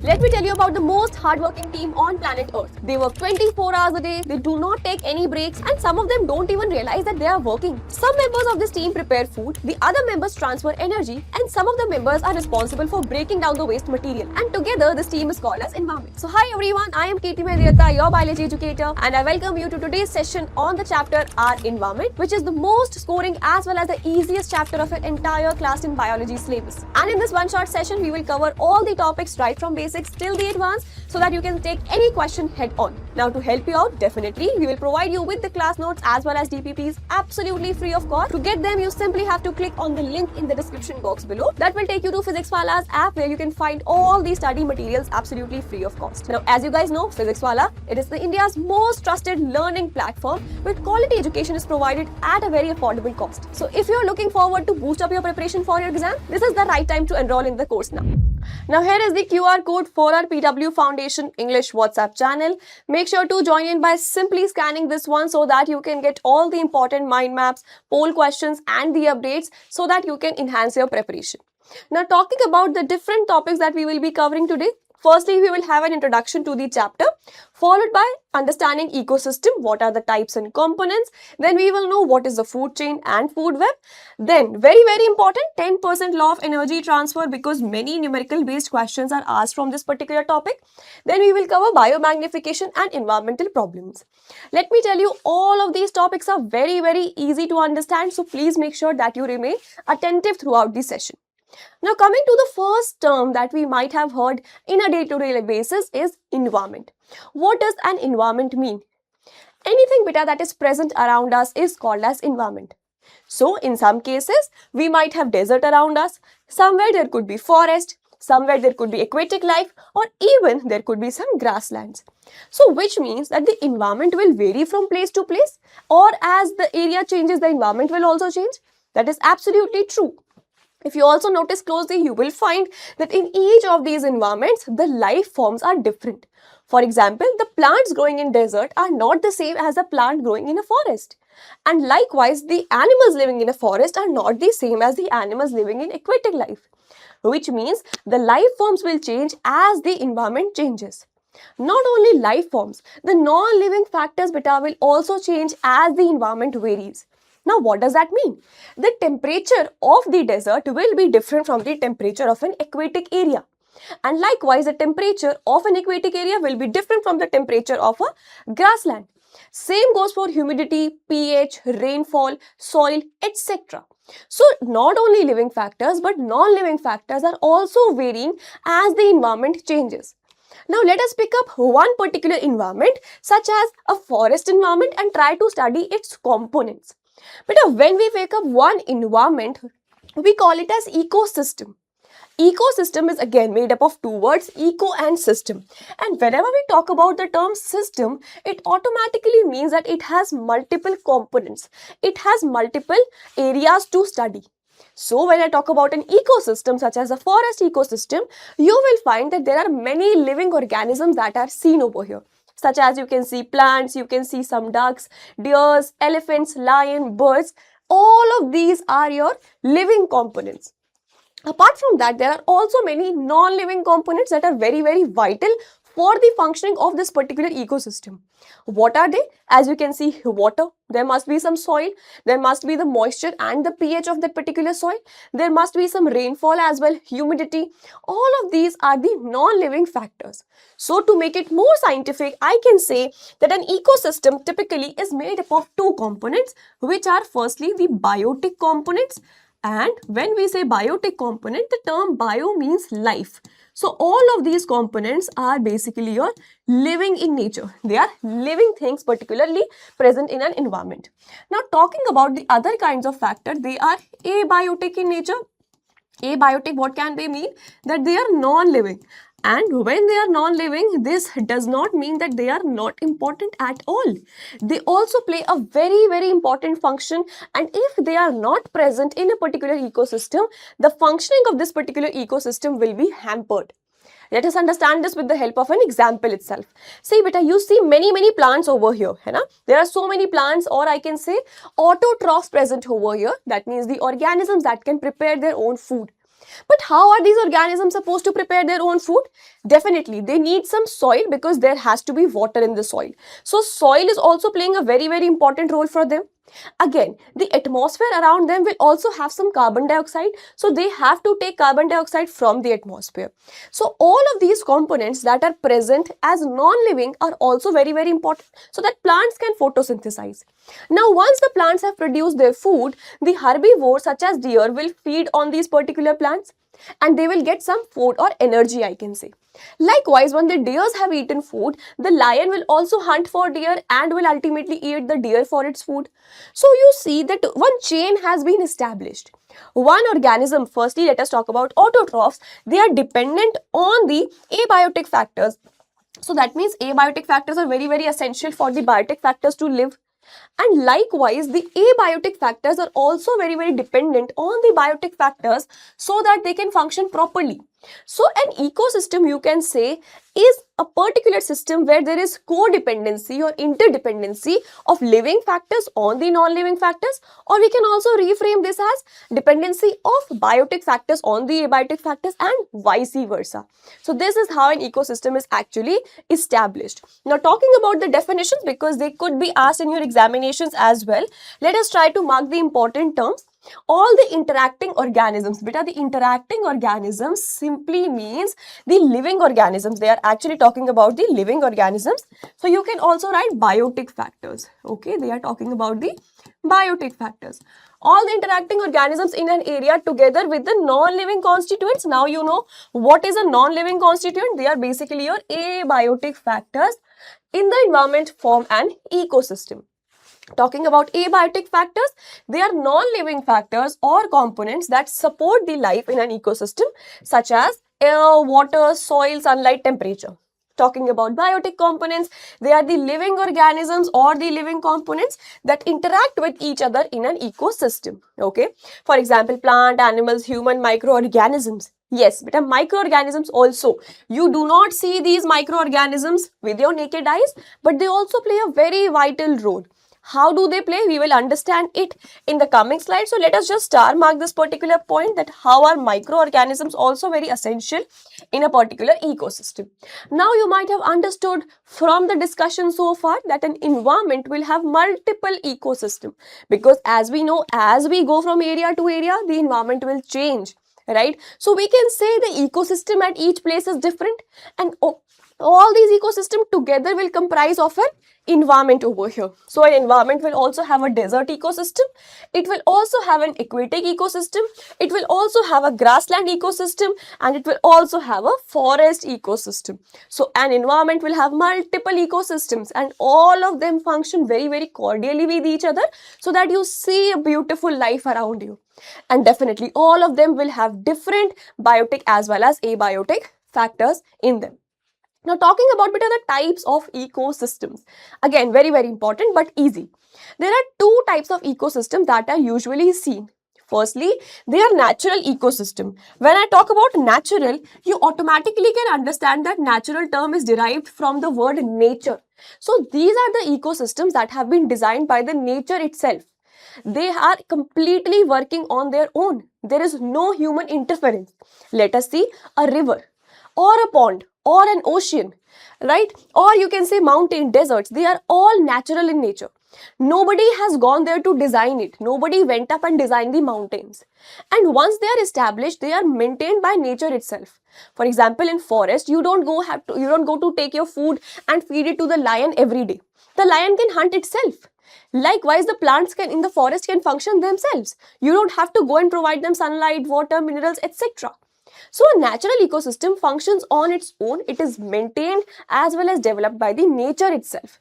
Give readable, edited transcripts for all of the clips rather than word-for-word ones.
Let me tell you about the most hardworking team on planet Earth. They work 24 hours a day, they do not take any breaks, and some of them don't even realize that they are working. Some members of this team prepare food, the other members transfer energy, and some of the members are responsible for breaking down the waste material. And together, this team is called as environment. So hi everyone, I am Katie Medhirta, your biology educator, and I welcome you to today's session on the chapter Our Environment, which is the most scoring as well as the easiest chapter of an entire class in biology syllabus. And in this one short session, we will cover all the topics right from basics till the advanced so that you can take any question head on. Now to help you out, definitely we will provide you with the class notes as well as DPPs absolutely free of cost. To get them, you simply have to click on the link in the description box below. That will take you to PhysicsWalla's app where you can find all the study materials absolutely free of cost. Now as you guys know, PhysicsWalla, it is the India's most trusted learning platform where quality education is provided at a very affordable cost. So if you are looking forward to boost up your preparation for your exam, this is the right time to enroll in the course now. Now here is the QR code for our PW Foundation English WhatsApp channel. Make sure to join in by simply scanning this one so that you can get all the important mind maps, poll questions and the updates so that you can enhance your preparation. Now talking about the different topics that we will be covering today. Firstly, we will have an introduction to the chapter, followed by understanding ecosystem, what are the types and components. Then we will know what is the food chain and food web. Then very important, 10% law of energy transfer because many numerical based questions are asked from this particular topic. Then we will cover biomagnification and environmental problems. Let me tell you, all of these topics are very easy to understand. So please make sure that you remain attentive throughout the session. Now coming to the first term that we might have heard in a day-to-day basis is environment. What does an environment mean? Anything beta that is present around us is called as environment. So in some cases, we might have desert around us, somewhere there could be forest, somewhere there could be aquatic life, or even there could be some grasslands. So which means that the environment will vary from place to place, or as the area changes, the environment will also change. That is absolutely true. If you also notice closely, you will find that in each of these environments, the life forms are different. For example, the plants growing in desert are not the same as a plant growing in a forest. And likewise, the animals living in a forest are not the same as the animals living in aquatic life. Which means the life forms will change as the environment changes. Not only life forms, the non-living factors beta will also change as the environment varies. Now, what does that mean? The temperature of the desert will be different from the temperature of an aquatic area. And likewise, the temperature of an aquatic area will be different from the temperature of a grassland. Same goes for humidity, pH, rainfall, soil, etc. So, not only living factors but non-living factors are also varying as the environment changes. Now, let us pick up one particular environment such as a forest environment and try to study its components. But when we pick up one environment, we call it as ecosystem. Ecosystem is again made up of two words, eco and system. And whenever we talk about the term system, it automatically means that it has multiple components. It has multiple areas to study. So when I talk about an ecosystem such as a forest ecosystem, you will find that there are many living organisms that are seen over here. Such as you can see plants, you can see some ducks, deers, elephants, lion, birds. All of these are your living components. Apart from that, there are also many non-living components that are very vital for the functioning of this particular ecosystem. What are they? As you can see, water. There must be some soil. There must be the moisture and the pH of that particular soil. There must be some rainfall as well, humidity. All of these are the non-living factors. So to make it more scientific, I can say that an ecosystem typically is made up of two components, which are firstly the biotic components. And when we say biotic component, the term bio means life. So all of these components are basically your living in nature. They are living things particularly present in an environment. Now talking about the other kinds of factors, they are abiotic in nature. Abiotic, what can they mean? That they are non-living. And when they are non-living, this does not mean that they are not important at all. They also play a very important function, and if they are not present in a particular ecosystem, the functioning of this particular ecosystem will be hampered. Let us understand this with the help of an example itself. See beta, you see many plants over here. Hai na? There are so many plants, or I can say autotrophs present over here. That means the organisms that can prepare their own food. But how are these organisms supposed to prepare their own food? Definitely, they need some soil because there has to be water in the soil. So soil is also playing a very, very important role for them. Again, the atmosphere around them will also have some carbon dioxide. So they have to take carbon dioxide from the atmosphere. So all of these components that are present as non-living are also very, very important so that plants can photosynthesize. Now, once the plants have produced their food, the herbivores such as deer will feed on these particular plants and they will get some food or energy, I can say. Likewise, when the deers have eaten food, the lion will also hunt for deer and will ultimately eat the deer for its food. So you see that one chain has been established. One organism, firstly let us talk about autotrophs, they are dependent on the abiotic factors. So that means abiotic factors are very, very essential for the biotic factors to live. And likewise, the abiotic factors are also very, very dependent on the biotic factors so that they can function properly. So an ecosystem, you can say, is a particular system where there is codependency or interdependency of living factors on the non-living factors, or we can also reframe this as dependency of biotic factors on the abiotic factors and vice versa. So this is how an ecosystem is actually established. Now talking about the definitions, because they could be asked in your examinations as well, let us try to mark the important terms. All the interacting organisms, beta, the interacting organisms simply means the living organisms. They are actually talking about the living organisms. So you can also write biotic factors. Okay, they are talking about the biotic factors. All the interacting organisms in an area together with the non-living constituents. Now you know what is a non-living constituent. They are basically your abiotic factors in the environment form an ecosystem. Talking about abiotic factors, they are non-living factors or components that support the life in an ecosystem, such as air, water, soil, sunlight, temperature. Talking about biotic components, they are the living organisms or the living components that interact with each other in an ecosystem. Okay, for example, plant, animals, human, microorganisms. Yes, but microorganisms also. You do not see these microorganisms with your naked eyes, but they also play a very vital role. How do they play? We will understand it in the coming slide. So let us just star mark this particular point, that how are microorganisms also very essential in a particular ecosystem. Now you might have understood from the discussion so far that an environment will have multiple ecosystem, because as we know, as we go from area to area, the environment will change, right? So we can say the ecosystem at each place is different, and all these ecosystems together will comprise of an environment over here. So an environment will also have a desert ecosystem, it will also have an aquatic ecosystem, it will also have a grassland ecosystem, and it will also have a forest ecosystem. So an environment will have multiple ecosystems and all of them function very, very cordially with each other so that you see a beautiful life around you. And definitely all of them will have different biotic as well as abiotic factors in them. Now talking about the types of ecosystems, again very, very important but easy. There are two types of ecosystems that are usually seen. Firstly, they are natural ecosystem. When I talk about natural, you automatically can understand that natural term is derived from the word nature. So these are the ecosystems that have been designed by the nature itself. They are completely working on their own. There is no human interference. Let us see a river or a pond or an ocean, right? Or you can say mountain, deserts. They are all natural in nature. Nobody has gone there to design it. Nobody went up and designed the mountains. And once they are established, they are maintained by nature itself. For example, in forest, you don't go to take your food and feed it to the lion every day. The lion can hunt itself. Likewise, the plants in the forest can function themselves. You don't have to go and provide them sunlight, water, minerals, etc. So a natural ecosystem functions on its own. It is maintained as well as developed by the nature itself.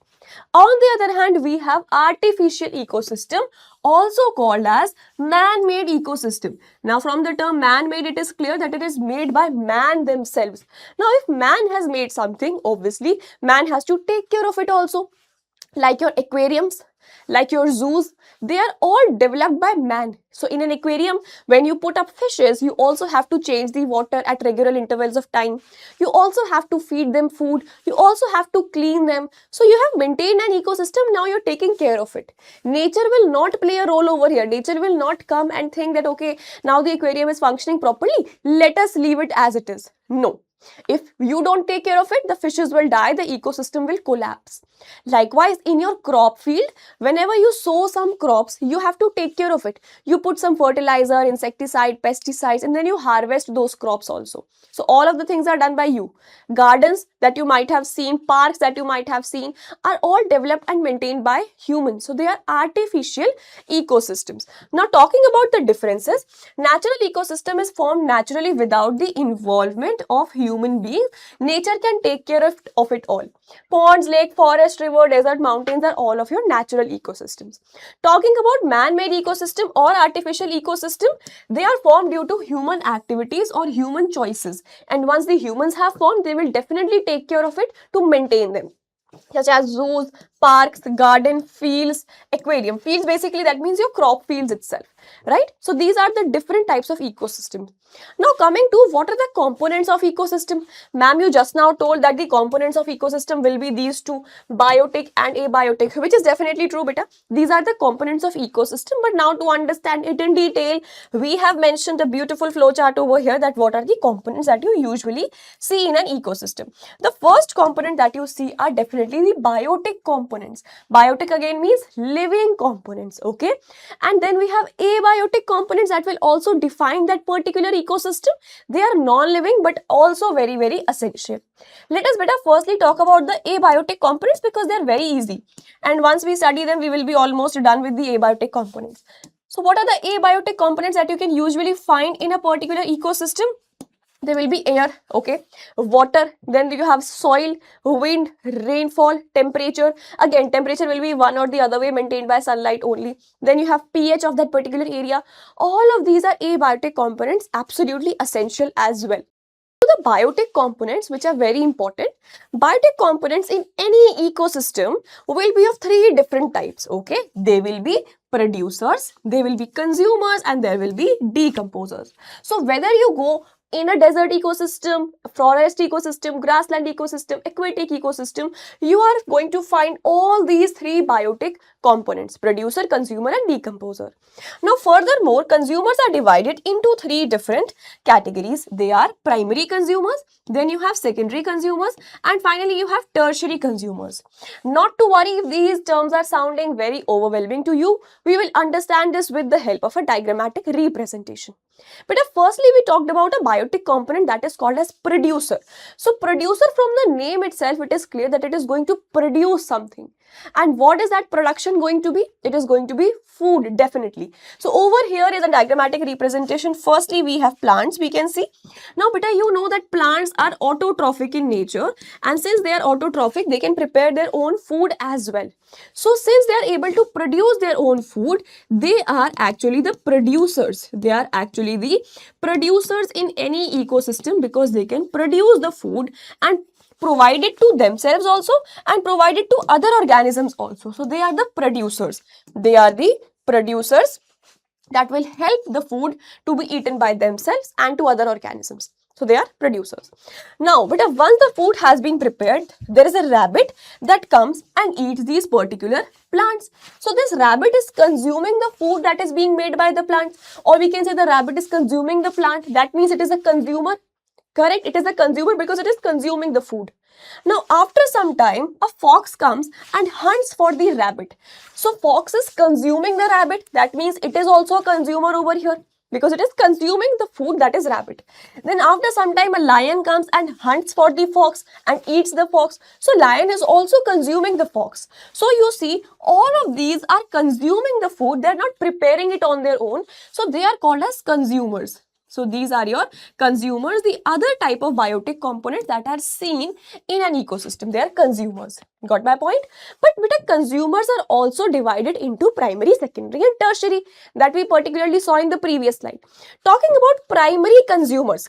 On the other hand, we have artificial ecosystem, also called as man-made ecosystem. Now from the term man-made, it is clear that it is made by man themselves. Now if man has made something, obviously man has to take care of it also. like your aquariums, like your zoos, they are all developed by man. So in an aquarium, when you put up fishes, you also have to change the water at regular intervals of time. You also have to feed them food. You also have to clean them. So you have maintained an ecosystem, now you're taking care of it. Nature will not play a role over here. Nature will not come and think that, okay, now the aquarium is functioning properly, let us leave it as it is. No. If you don't take care of it, the fishes will die, the ecosystem will collapse. Likewise, in your crop field, whenever you sow some crops, you have to take care of it. You put some fertilizer, insecticide, pesticides, and then you harvest those crops also. So all of the things are done by you. Gardens that you might have seen, parks that you might have seen, are all developed and maintained by humans. So they are artificial ecosystems. Now talking about the differences, natural ecosystem is formed naturally without the involvement of human beings. Nature can take care of it all. Ponds, lake, forest, river, desert, mountains are all of your natural ecosystems. Talking about man-made ecosystem or artificial ecosystem, they are formed due to human activities or human choices. And once the humans have formed, they will definitely take care of it to maintain them, such as zoos, parks, garden, fields, aquarium. Fields, basically that means your crop fields itself, right? So these are the different types of ecosystems. Now coming to what are the components of ecosystem. Ma'am, you just now told that the components of ecosystem will be these two, biotic and abiotic, which is definitely true, beta. These are the components of ecosystem. But now to understand it in detail, we have mentioned a beautiful flowchart over here that what are the components that you usually see in an ecosystem. The first component that you see are definitely the biotic components. Biotic again means living components, okay? And then we have abiotic components that will also define that particular ecosystem. They are non-living but also very, very essential. Let us better firstly talk about the abiotic components because they are very easy. And once we study them, we will be almost done with the abiotic components. So what are the abiotic components that you can usually find in a particular ecosystem? There will be air, okay, water, then you have soil, wind, rainfall, temperature. Again, temperature will be one or the other way maintained by sunlight only. Then you have pH of that particular area. All of these are abiotic components, absolutely essential as well. So the biotic components, which are very important, biotic components in any ecosystem will be of three different types, okay? They will be producers, they will be consumers, and there will be decomposers. So whether you go in a desert ecosystem, forest ecosystem, grassland ecosystem, aquatic ecosystem, you are going to find all these three biotic components: producer, consumer, and decomposer. Now furthermore, consumers are divided into three different categories. They are primary consumers, then you have secondary consumers, and finally you have tertiary consumers. Not to worry if these terms are sounding very overwhelming to you, we will understand this with the help of a diagrammatic representation. But firstly, we talked about a biotic component that is called as producer. So producer, from the name itself, it is clear that it is going to produce something. And what is that production going to be? It is going to be food, definitely. So over here is a diagrammatic representation. Firstly, we have plants, we can see. Now, beta, you know that plants are autotrophic in nature, and since they are autotrophic, they can prepare their own food as well. So since they are able to produce their own food, they are actually the producers. They are actually the producers in any ecosystem because they can produce the food and provide it to themselves also and provide it to other organisms also. So they are the producers. They are the producers that will help the food to be eaten by themselves and to other organisms. So they are producers. Now, but once the food has been prepared, there is a rabbit that comes and eats these particular plants. So this rabbit is consuming the food that is being made by the plant, or we can say the rabbit is consuming the plant. That means it is a consumer. Correct? It is a consumer because it is consuming the food. Now, after some time, a fox comes and hunts for the rabbit. So, fox is consuming the rabbit. That means it is also a consumer over here because it is consuming the food that is rabbit. Then after some time, a lion comes and hunts for the fox and eats the fox. So, lion is also consuming the fox. So, you see, all of these are consuming the food. They are not preparing it on their own. So, they are called as consumers. So these are your consumers. The other type of biotic components that are seen in an ecosystem, they are consumers. Got my point? But consumers are also divided into primary, secondary and tertiary that we particularly saw in the previous slide. Talking about primary consumers,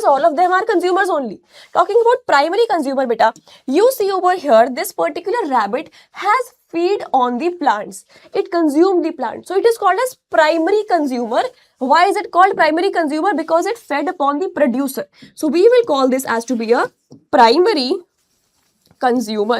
all of them are consumers only. Talking about primary consumer, beta, you see over here this particular rabbit has feed on the plants. It consumed the plant. So it is called as primary consumer. Why is it called primary consumer? Because it fed upon the producer. So we will call this as to be a primary consumer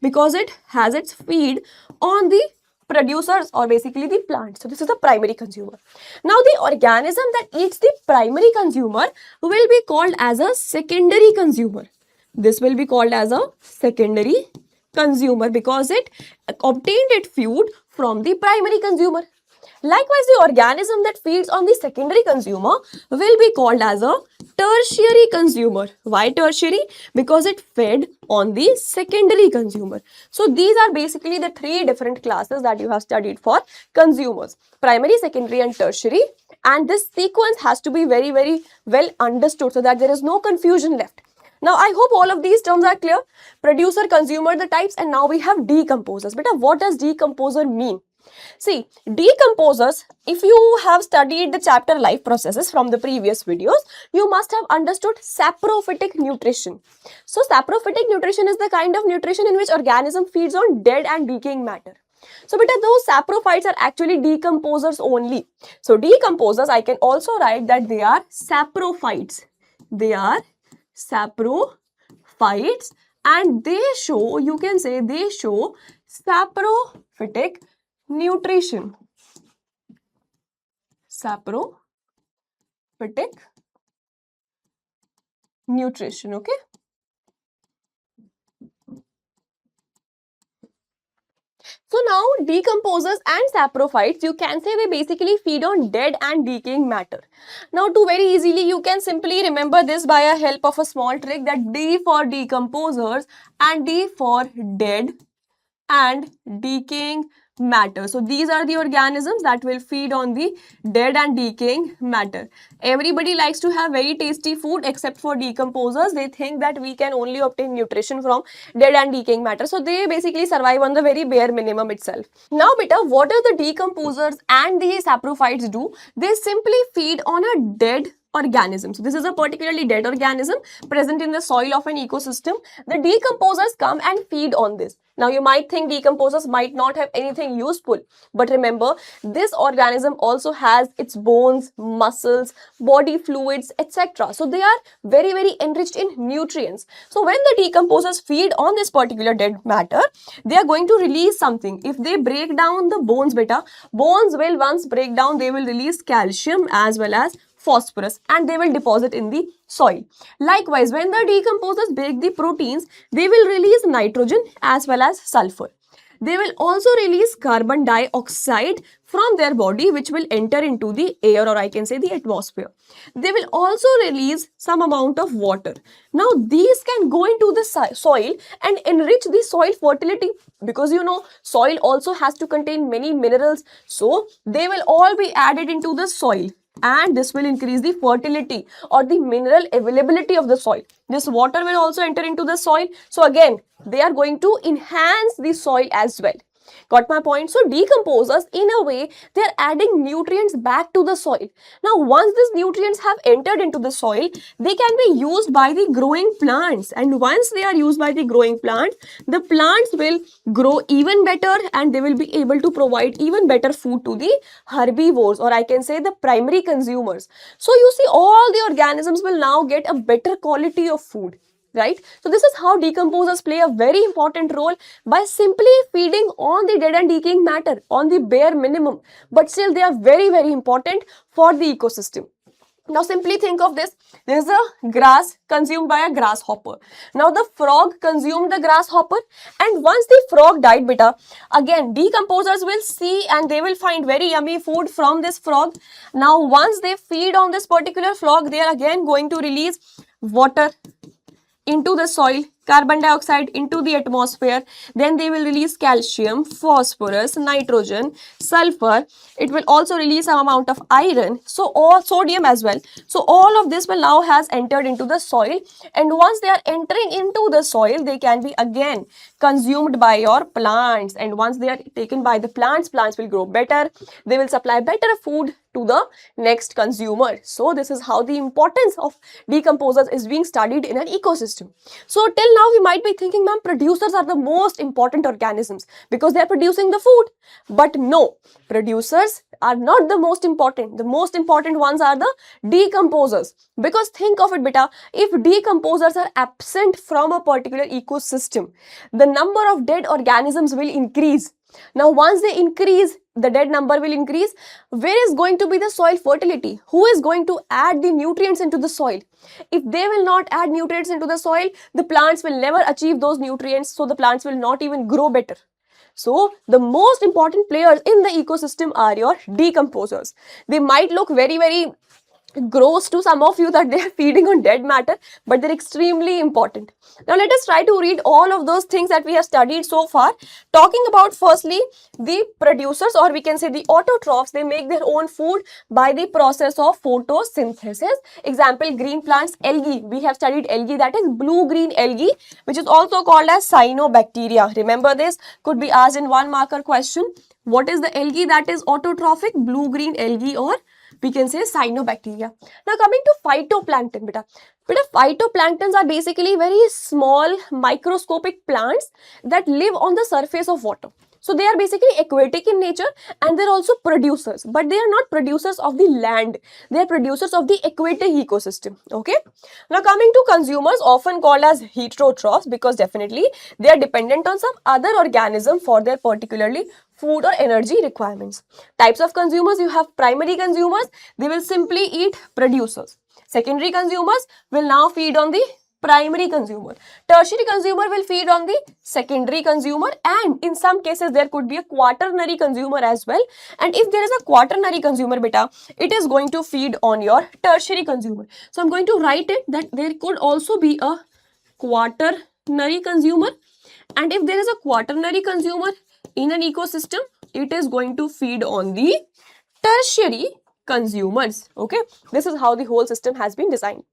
because it has its feed on the producers or basically the plants. So this is the primary consumer. Now the organism that eats the primary consumer will be called as a secondary consumer. This will be called as a secondary consumer because it obtained its food from the primary consumer. Likewise, the organism that feeds on the secondary consumer will be called as a tertiary consumer. Why tertiary? Because it fed on the secondary consumer. So these are basically the three different classes that you have studied for consumers: primary, secondary and tertiary. And this sequence has to be very, very well understood so that there is no confusion left. Now, I hope all of these terms are clear. Producer, consumer, the types, and now we have decomposers. Beta, what does decomposer mean? See, decomposers, if you have studied the chapter life processes from the previous videos, you must have understood saprophytic nutrition. So, saprophytic nutrition is the kind of nutrition in which organism feeds on dead and decaying matter. So, beta, those saprophytes are actually decomposers only. So, decomposers, I can also write that they are saprophytes. They are saprophytes and they show, you can say they show saprophytic nutrition. Saprophytic nutrition, okay? So now decomposers and saprophytes, you can say they basically feed on dead and decaying matter. Now to very easily you can simply remember this by a help of a small trick, that D for decomposers and D for dead and decaying matter. So these are the organisms that will feed on the dead and decaying matter. Everybody likes to have very tasty food except for decomposers. They think that we can only obtain nutrition from dead and decaying matter. So they basically survive on the very bare minimum itself. Now beta, what do the decomposers and the saprophytes do? They simply feed on a dead organism. So this is a particularly dead organism present in the soil of an ecosystem. The decomposers come and feed on this. Now you might think decomposers might not have anything useful, but remember this organism also has its bones, muscles, body fluids, etc. So they are very, very enriched in nutrients. So when the decomposers feed on this particular dead matter, they are going to release something. If they break down the bones, beta, bones will once break down, they will release calcium as well as phosphorus and they will deposit in the soil. Likewise, when the decomposers break the proteins, they will release nitrogen as well as sulfur. They will also release carbon dioxide from their body, which will enter into the air, or I can say the atmosphere. They will also release some amount of water. Now these can go into the soil and enrich the soil fertility, because you know soil also has to contain many minerals. So they will all be added into the soil, and this will increase the fertility or the mineral availability of the soil. This water will also enter into the soil. So again, they are going to enhance the soil as well. Got my point? So decomposers, in a way, they are adding nutrients back to the soil. Now once these nutrients have entered into the soil, they can be used by the growing plants, and once they are used by the growing plants, the plants will grow even better and they will be able to provide even better food to the herbivores, or I can say the primary consumers. So you see, all the organisms will now get a better quality of food. Right? So this is how decomposers play a very important role by simply feeding on the dead and decaying matter on the bare minimum, but still they are very, very important for the ecosystem. Now simply think of this. There is a grass consumed by a grasshopper. Now the frog consumed the grasshopper, and once the frog died, beta, again decomposers will see and they will find very yummy food from this frog. Now once they feed on this particular frog, they are again going to release water. into the soil, carbon dioxide into the atmosphere, then they will release calcium, phosphorus, nitrogen, sulfur. It will also release some amount of iron, so all sodium as well. So all of this will now has entered into the soil, and once they are entering into the soil, they can be again consumed by your plants, and once they are taken by the plants, plants will grow better, they will supply better food to the next consumer. So this is how the importance of decomposers is being studied in an ecosystem. So till now we might be thinking, ma'am, producers are the most important organisms because they are producing the food. But no, producers are not the most important. The most important ones are the decomposers. Because think of it, beta, if decomposers are absent from a particular ecosystem, the number of dead organisms will increase. Now, once they increase, the dead number will increase. Where is going to be the soil fertility? Who is going to add the nutrients into the soil? If they will not add nutrients into the soil, the plants will never achieve those nutrients, so the plants will not even grow better. So, the most important players in the ecosystem are your decomposers. They might look very, very gross to some of you that they are feeding on dead matter, but they're extremely important. Now let us try to read all of those things that we have studied so far. Talking about firstly the producers, or we can say the autotrophs, they make their own food by the process of photosynthesis. Example, green plants, algae. We have studied algae, that is blue-green algae, which is also called as cyanobacteria. Remember this, could be asked in one marker question. What is the algae that is autotrophic? Blue-green algae, or we can say cyanobacteria. Now coming to phytoplankton, beta. Phytoplanktons are basically very small microscopic plants that live on the surface of water. So they are basically aquatic in nature, and they're also producers, but they are not producers of the land. They are producers of the aquatic ecosystem. Okay. Now coming to consumers, often called as heterotrophs, because definitely they are dependent on some other organism for their particularly food or energy requirements. Types of consumers, you have primary consumers, they will simply eat producers. Secondary consumers will now feed on the primary consumer. Tertiary consumer will feed on the secondary consumer, and in some cases there could be a quaternary consumer as well. And if there is a quaternary consumer, beta, it is going to feed on your tertiary consumer. So I'm going to write it that there could also be a quaternary consumer, and if there is a quaternary consumer in an ecosystem, it is going to feed on the tertiary consumers. Okay, this is how the whole system has been designed.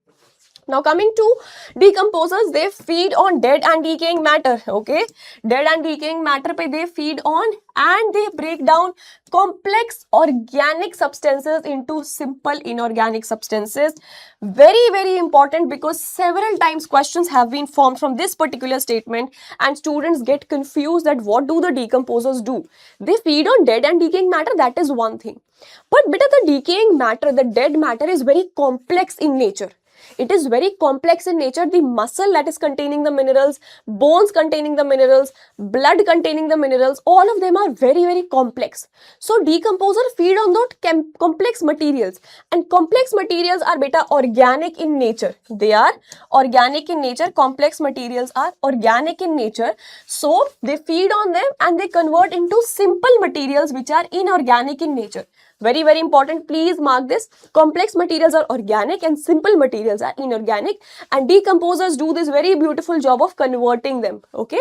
Now coming to decomposers, they feed on dead and decaying matter. Okay, dead and decaying matter pe they feed on, and they break down complex organic substances into simple inorganic substances. Very, very important, because several times questions have been formed from this particular statement, and students get confused that what do the decomposers do? They feed on dead and decaying matter, that is one thing. But beta, the decaying matter, the dead matter is very complex in nature. It is very complex in nature. The muscle that is containing the minerals, bones containing the minerals, blood containing the minerals, all of them are very, very complex. So decomposer feed on those complex materials, and complex materials are beta organic in nature. They are organic in nature. Complex materials are organic in nature. So they feed on them and they convert into simple materials which are inorganic in nature. Very, very important. Please mark this. Complex materials are organic and simple materials are inorganic, and decomposers do this very beautiful job of converting them. Okay.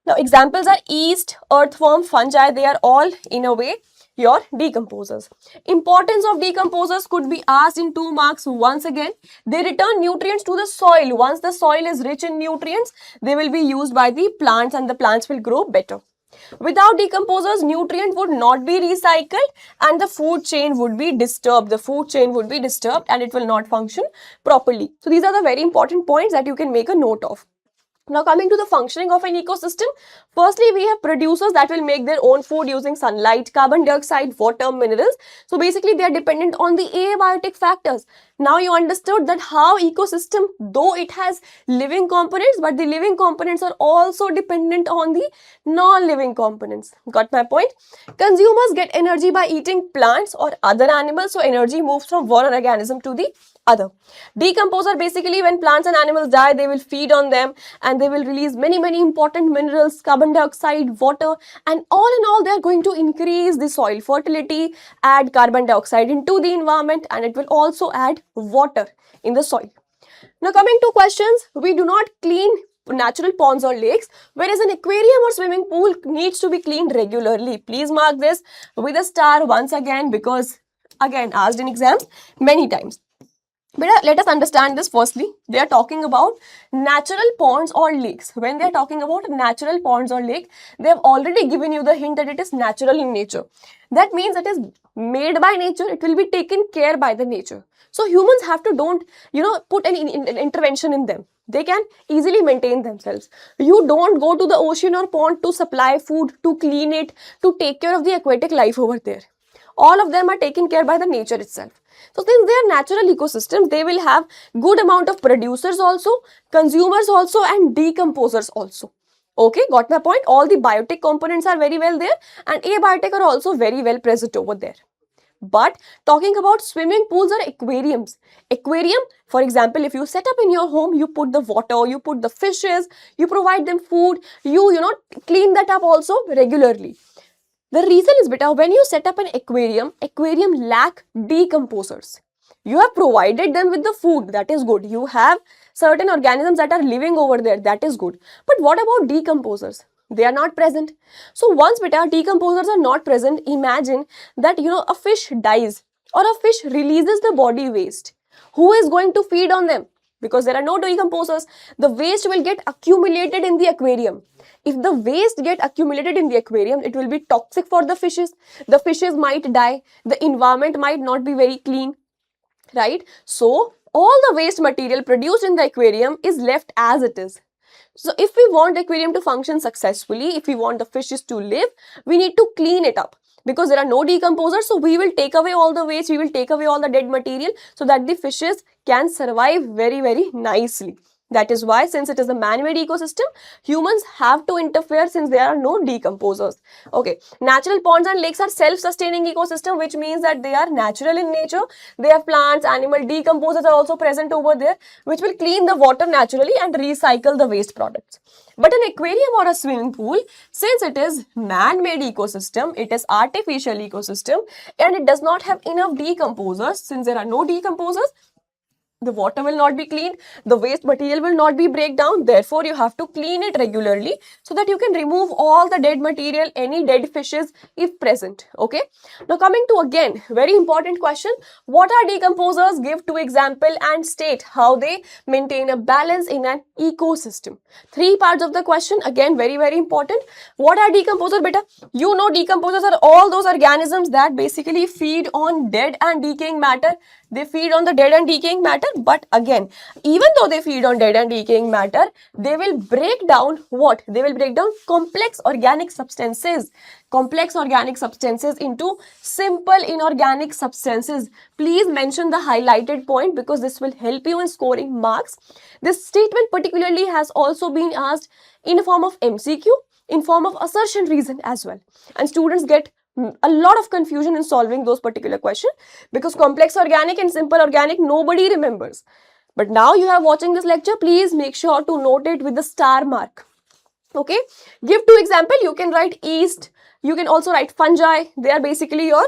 Now examples are yeast, earthworm, fungi. They are all in a way your decomposers. Importance of decomposers could be asked in 2 marks once again. They return nutrients to the soil. Once the soil is rich in nutrients, they will be used by the plants and the plants will grow better. Without decomposers, nutrient would not be recycled and the food chain would be disturbed. The food chain would be disturbed and it will not function properly. So these are the very important points that you can make a note of. Now coming to the functioning of an ecosystem, firstly we have producers that will make their own food using sunlight, carbon dioxide, water, minerals. So basically they are dependent on the abiotic factors. Now you understood that how ecosystem, though it has living components, but the living components are also dependent on the non-living components. Got my point? Consumers get energy by eating plants or other animals, so energy moves from one organism to the other. Decomposer, basically when plants and animals die, they will feed on them and they will release many important minerals, carbon dioxide, water, and all in all they are going to increase the soil fertility, add carbon dioxide into the environment, and it will also add water in the soil. Now coming to questions, we do not clean natural ponds or lakes, whereas an aquarium or swimming pool needs to be cleaned regularly. Please mark this with a star once again, because again asked in exams many times. But let us understand this firstly. They are talking about natural ponds or lakes. When they are talking about natural ponds or lake, they have already given you the hint that it is natural in nature. That means it is made by nature. It will be taken care by the nature. So humans have to don't put any intervention in them. They can easily maintain themselves. You don't go to the ocean or pond to supply food, to clean it, to take care of the aquatic life over there. All of them are taken care by the nature itself. So since they are natural ecosystems, they will have good amount of producers also, consumers also, and decomposers also. Okay, got my point? All the biotic components are very well there, and abiotic are also very well present over there. But talking about swimming pools or aquariums, aquarium, for example, if you set up in your home, you put the water, you put the fishes, you provide them food, you clean that up also regularly. The reason is, beta, when you set up an aquarium lack decomposers. You have provided them with the food, that is good. You have certain organisms that are living over there, that is good. But what about decomposers? They are not present. So once beta decomposers are not present, imagine that a fish dies or a fish releases the body waste. Who is going to feed on them? Because there are no decomposers, the waste will get accumulated in the aquarium. If the waste get accumulated in the aquarium, it will be toxic for the fishes. The fishes might die. The environment might not be very clean, right? So all the waste material produced in the aquarium is left as it is. So if we want the aquarium to function successfully, if we want the fishes to live, we need to clean it up. Because there are no decomposers, so we will take away all the waste, we will take away all the dead material so that the fishes can survive very, very nicely. That is why, since it is a man-made ecosystem, humans have to interfere since there are no decomposers. Okay, natural ponds and lakes are self-sustaining ecosystem, which means that they are natural in nature. They have plants, animal decomposers are also present over there, which will clean the water naturally and recycle the waste products. But an aquarium or a swimming pool, since it is man-made ecosystem, it is artificial ecosystem, and it does not have enough decomposers. Since there are no decomposers, the water will not be cleaned, the waste material will not be break down. Therefore, you have to clean it regularly so that you can remove all the dead material, any dead fishes if present. Okay. Now coming to again very important question, what are decomposers? Give two example and state how they maintain a balance in an ecosystem. Three parts of the question, again very, very important. What are decomposers, beta? You know decomposers are all those organisms that basically feed on dead and decaying matter. They feed on the dead and decaying matter, but again, even though they feed on dead and decaying matter, they will break down what? They will break down complex organic substances into simple inorganic substances. Please mention the highlighted point because this will help you in scoring marks. This statement particularly has also been asked in a form of MCQ, in form of assertion reason as well. And students get a lot of confusion in solving those particular questions because complex organic and simple organic nobody remembers. But now you are watching this lecture, please make sure to note it with the star mark. Okay, give two example. You can write yeast, you can also write fungi. They are basically your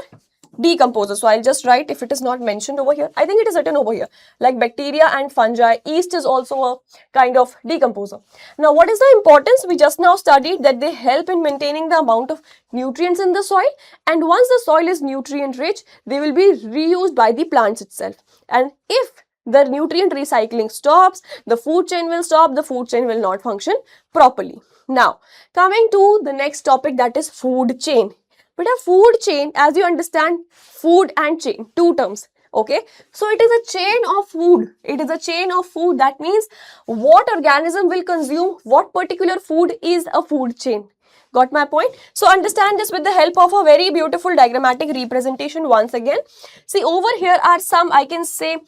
decomposer. So I'll just write, if it is not mentioned over here, I think it is written over here, like bacteria and fungi. Yeast is also a kind of decomposer. Now what is the importance? We just now studied that they help in maintaining the amount of nutrients in the soil, and once the soil is nutrient rich, they will be reused by the plants itself. And if the nutrient recycling stops, the food chain will stop, the food chain will not function properly. Now coming to the next topic, that is food chain. But a food chain, as you understand, food and chain, two terms. Okay, so it is a chain of food. It is a chain of food. That means what organism will consume what particular food is a food chain. Got my point? So understand this with the help of a very beautiful diagrammatic representation once again. See, over here are some, I can say,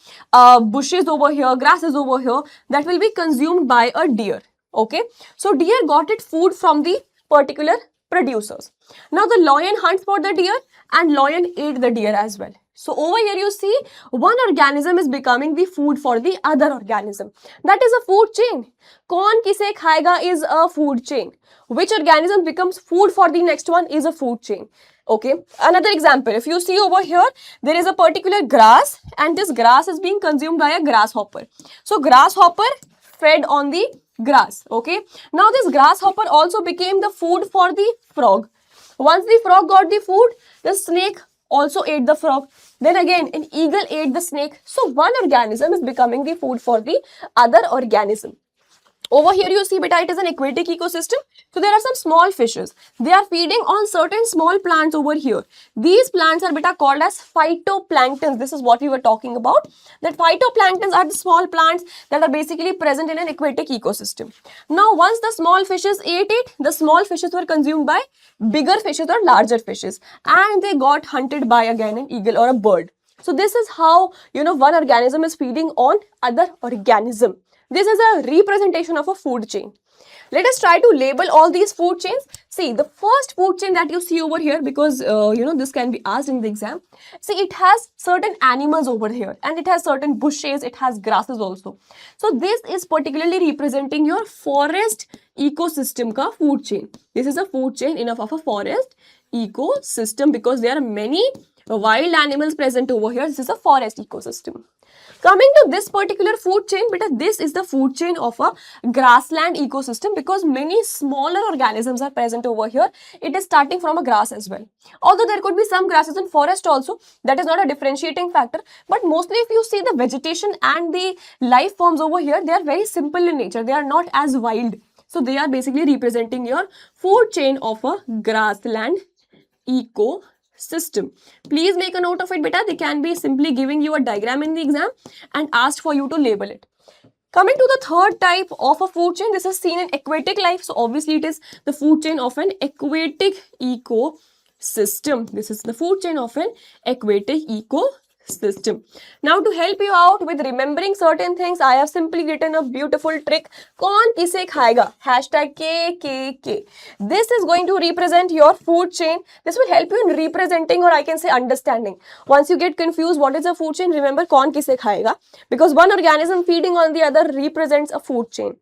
bushes over here, grasses over here that will be consumed by a deer. Okay, so deer got its food from the particular producers. Now the lion hunts for the deer and lion ate the deer as well. So over here you see one organism is becoming the food for the other organism. That is a food chain. Kaun kise khayega is a food chain. Which organism becomes food for the next one is a food chain. Okay, another example, if you see over here, there is a particular grass and this grass is being consumed by a grasshopper. So grasshopper fed on the grass. Okay, now this grasshopper also became the food for the frog. Once the frog got the food, the snake also ate the frog. Then again, an eagle ate the snake. So one organism is becoming the food for the other organism. Over here you see beta, it is an aquatic ecosystem. So there are some small fishes. They are feeding on certain small plants over here. These plants are beta called as phytoplanktons. This is what we were talking about. That phytoplanktons are the small plants that are basically present in an aquatic ecosystem. Now once the small fishes ate it, the small fishes were consumed by bigger fishes or larger fishes, and they got hunted by again an eagle or a bird. So this is how, one organism is feeding on other organism. This is a representation of a food chain. Let us try to label all these food chains. See, the first food chain that you see over here, because this can be asked in the exam. See, it has certain animals over here and it has certain bushes, it has grasses also. So this is particularly representing your forest ecosystem ka food chain. This is a food chain of a forest ecosystem because there are many wild animals present over here. This is a forest ecosystem. Coming to this particular food chain, beta, this is the food chain of a grassland ecosystem because many smaller organisms are present over here. It is starting from a grass as well. Although there could be some grasses in forest also, that is not a differentiating factor. But mostly if you see the vegetation and the life forms over here, they are very simple in nature. They are not as wild. So they are basically representing your food chain of a grassland ecosystem. Please make a note of it, beta. They can be simply giving you a diagram in the exam and asked for you to label it. Coming to the third type of a food chain, this is seen in aquatic life. So obviously it is the food chain of an aquatic ecosystem. This is the food chain of an aquatic ecosystem. Now to help you out with remembering certain things, I have simply written a beautiful trick. Kaun kise khayega? Hashtag KKK. This is going to represent your food chain. This will help you in representing, or I can say understanding. Once you get confused what is a food chain, remember kaun kise khayega, because one organism feeding on the other represents a food chain.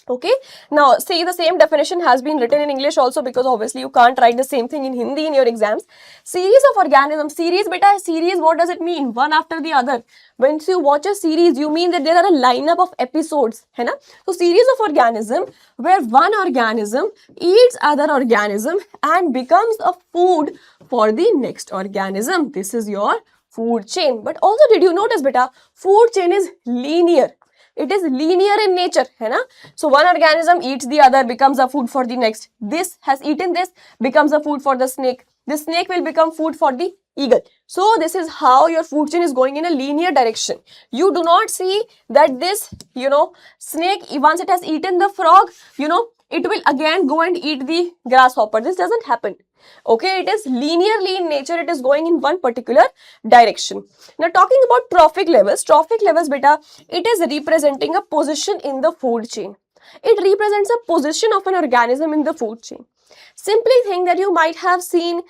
Okay, now see, the same definition has been written in English also because obviously you can't write the same thing in Hindi in your exams. Series of organisms. Series, beta, series, what does it mean? One after the other. When you watch a series, you mean that there are a lineup of episodes, hai na? So series of organism where one organism eats other organism and becomes a food for the next organism. This is your food chain. But also, did you notice, beta, food chain is linear. It is linear in nature, hai na? So one organism eats the other, becomes a food for the next. This has eaten this, becomes a food for the snake. The snake will become food for the eagle. So this is how your food chain is going in a linear direction. You do not see that this, snake, once it has eaten the frog, it will again go and eat the grasshopper. This doesn't happen. Okay, it is linearly in nature. It is going in one particular direction. Now talking about trophic levels, beta, it is representing a position in the food chain. It represents a position of an organism in the food chain. Simply think that you might have seen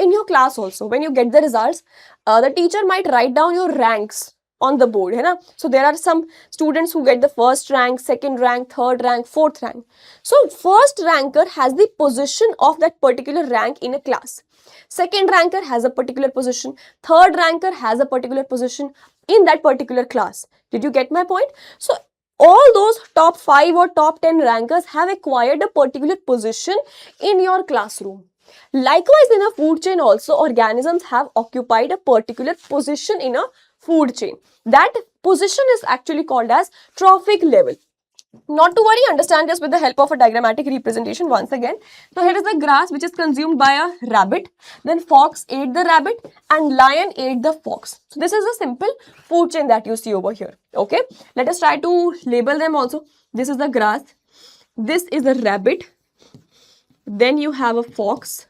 in your class also, when you get the results, the teacher might write down your ranks on the board, hai na? So there are some students who get the first rank, second rank, third rank, fourth rank. So first ranker has the position of that particular rank in a class. Second ranker has a particular position. Third ranker has a particular position in that particular class. Did you get my point? So all those top 5 or top 10 rankers have acquired a particular position in your classroom. Likewise, in a food chain also, organisms have occupied a particular position in a food chain. That position is actually called as trophic level. Not to worry, understand this with the help of a diagrammatic representation once again. So here is the grass which is consumed by a rabbit. Then fox ate the rabbit and lion ate the fox. So this is a simple food chain that you see over here. Okay, let us try to label them also. This is the grass. This is a rabbit. Then you have a fox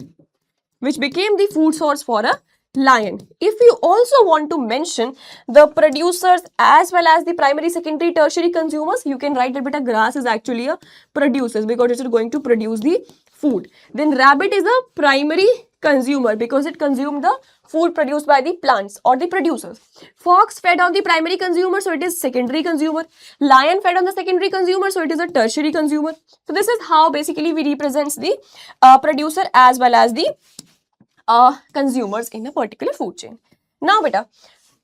which became the food source for a lion. If you also want to mention the producers as well as the primary, secondary, tertiary consumers, you can write that beta grass is actually a producers because it is going to produce the food. Then rabbit is a primary consumer because it consumed the food produced by the plants or the producers. Fox fed on the primary consumer, so it is secondary consumer. Lion fed on the secondary consumer, so it is a tertiary consumer. So this is how basically we represents the producer as well as the consumers in a particular food chain. Now beta,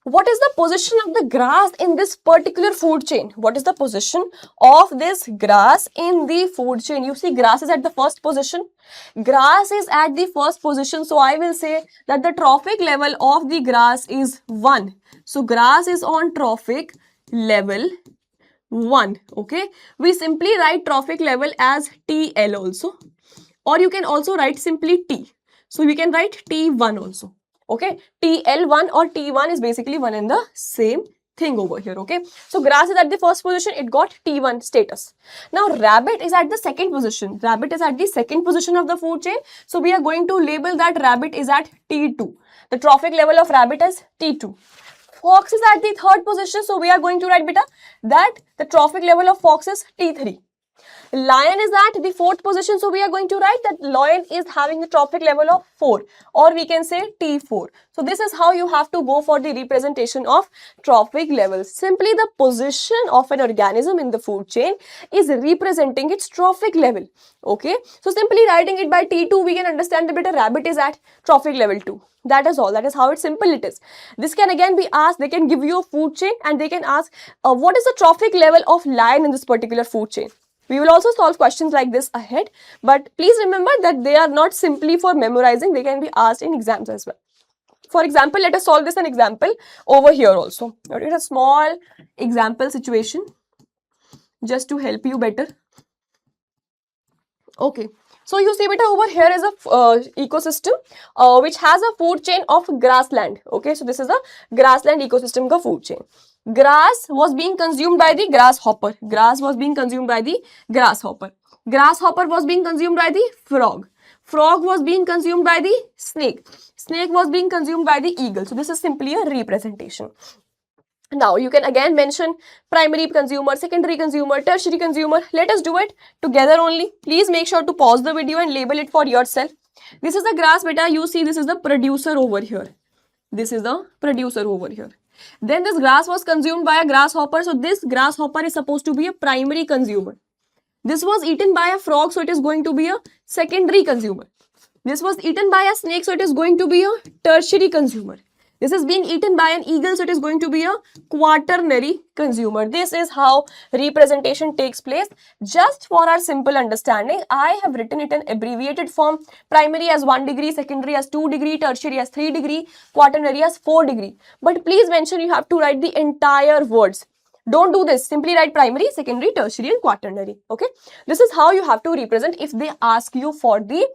what is the position of the grass in this particular food chain? What is the position of this grass in the food chain? You see, grass is at the first position. Grass is at the first position. So I will say that the trophic level of the grass is 1. So grass is on trophic level 1. Okay. We simply write trophic level as TL also. Or you can also write simply T. So we can write T1 also. Okay, TL1 or T1 is basically one and the same thing over here. Okay, so grass is at the first position, it got T1 status. Now rabbit is at the second position. Rabbit is at the second position of the food chain. So we are going to label that rabbit is at T2. The trophic level of rabbit is T2. Fox is at the third position. So we are going to write beta that the trophic level of fox is T3. Lion is at the fourth position, so we are going to write that lion is having the trophic level of 4, or we can say T4. So this is how you have to go for the representation of trophic levels. Simply the position of an organism in the food chain is representing its trophic level. Okay, so simply writing it by T2, we can understand that a rabbit is at trophic level 2. That is all. That is how it's simple it is. This can again be asked. They can give you a food chain and they can ask what is the trophic level of lion in this particular food chain. We will also solve questions like this ahead, but please remember that they are not simply for memorizing, they can be asked in exams as well. For example, let us solve this an example over here also. It is a small example situation just to help you better. Okay, so you see beta over here is a ecosystem which has a food chain of grassland. Okay, so this is a grassland ecosystem ka food chain. Grass was being consumed by the grasshopper. Grass was being consumed by the grasshopper. Grasshopper was being consumed by the frog. Frog was being consumed by the snake. Snake was being consumed by the eagle. So this is simply a representation. Now you can again mention primary consumer, secondary consumer, tertiary consumer. Let us do it together only. Please make sure to pause the video and label it for yourself. This is the grass beta. You see this is the producer over here. This is the producer over here. Then this grass was consumed by a grasshopper. So this grasshopper is supposed to be a primary consumer. This was eaten by a frog. So it is going to be a secondary consumer. This was eaten by a snake. So it is going to be a tertiary consumer. This is being eaten by an eagle. So it is going to be a quaternary consumer. This is how representation takes place. Just for our simple understanding, I have written it in abbreviated form. Primary as 1 degree, secondary as 2 degree, tertiary as 3 degree, quaternary as 4 degree. But please mention you have to write the entire words. Don't do this. Simply write primary, secondary, tertiary and quaternary. Okay. This is how you have to represent if they ask you for the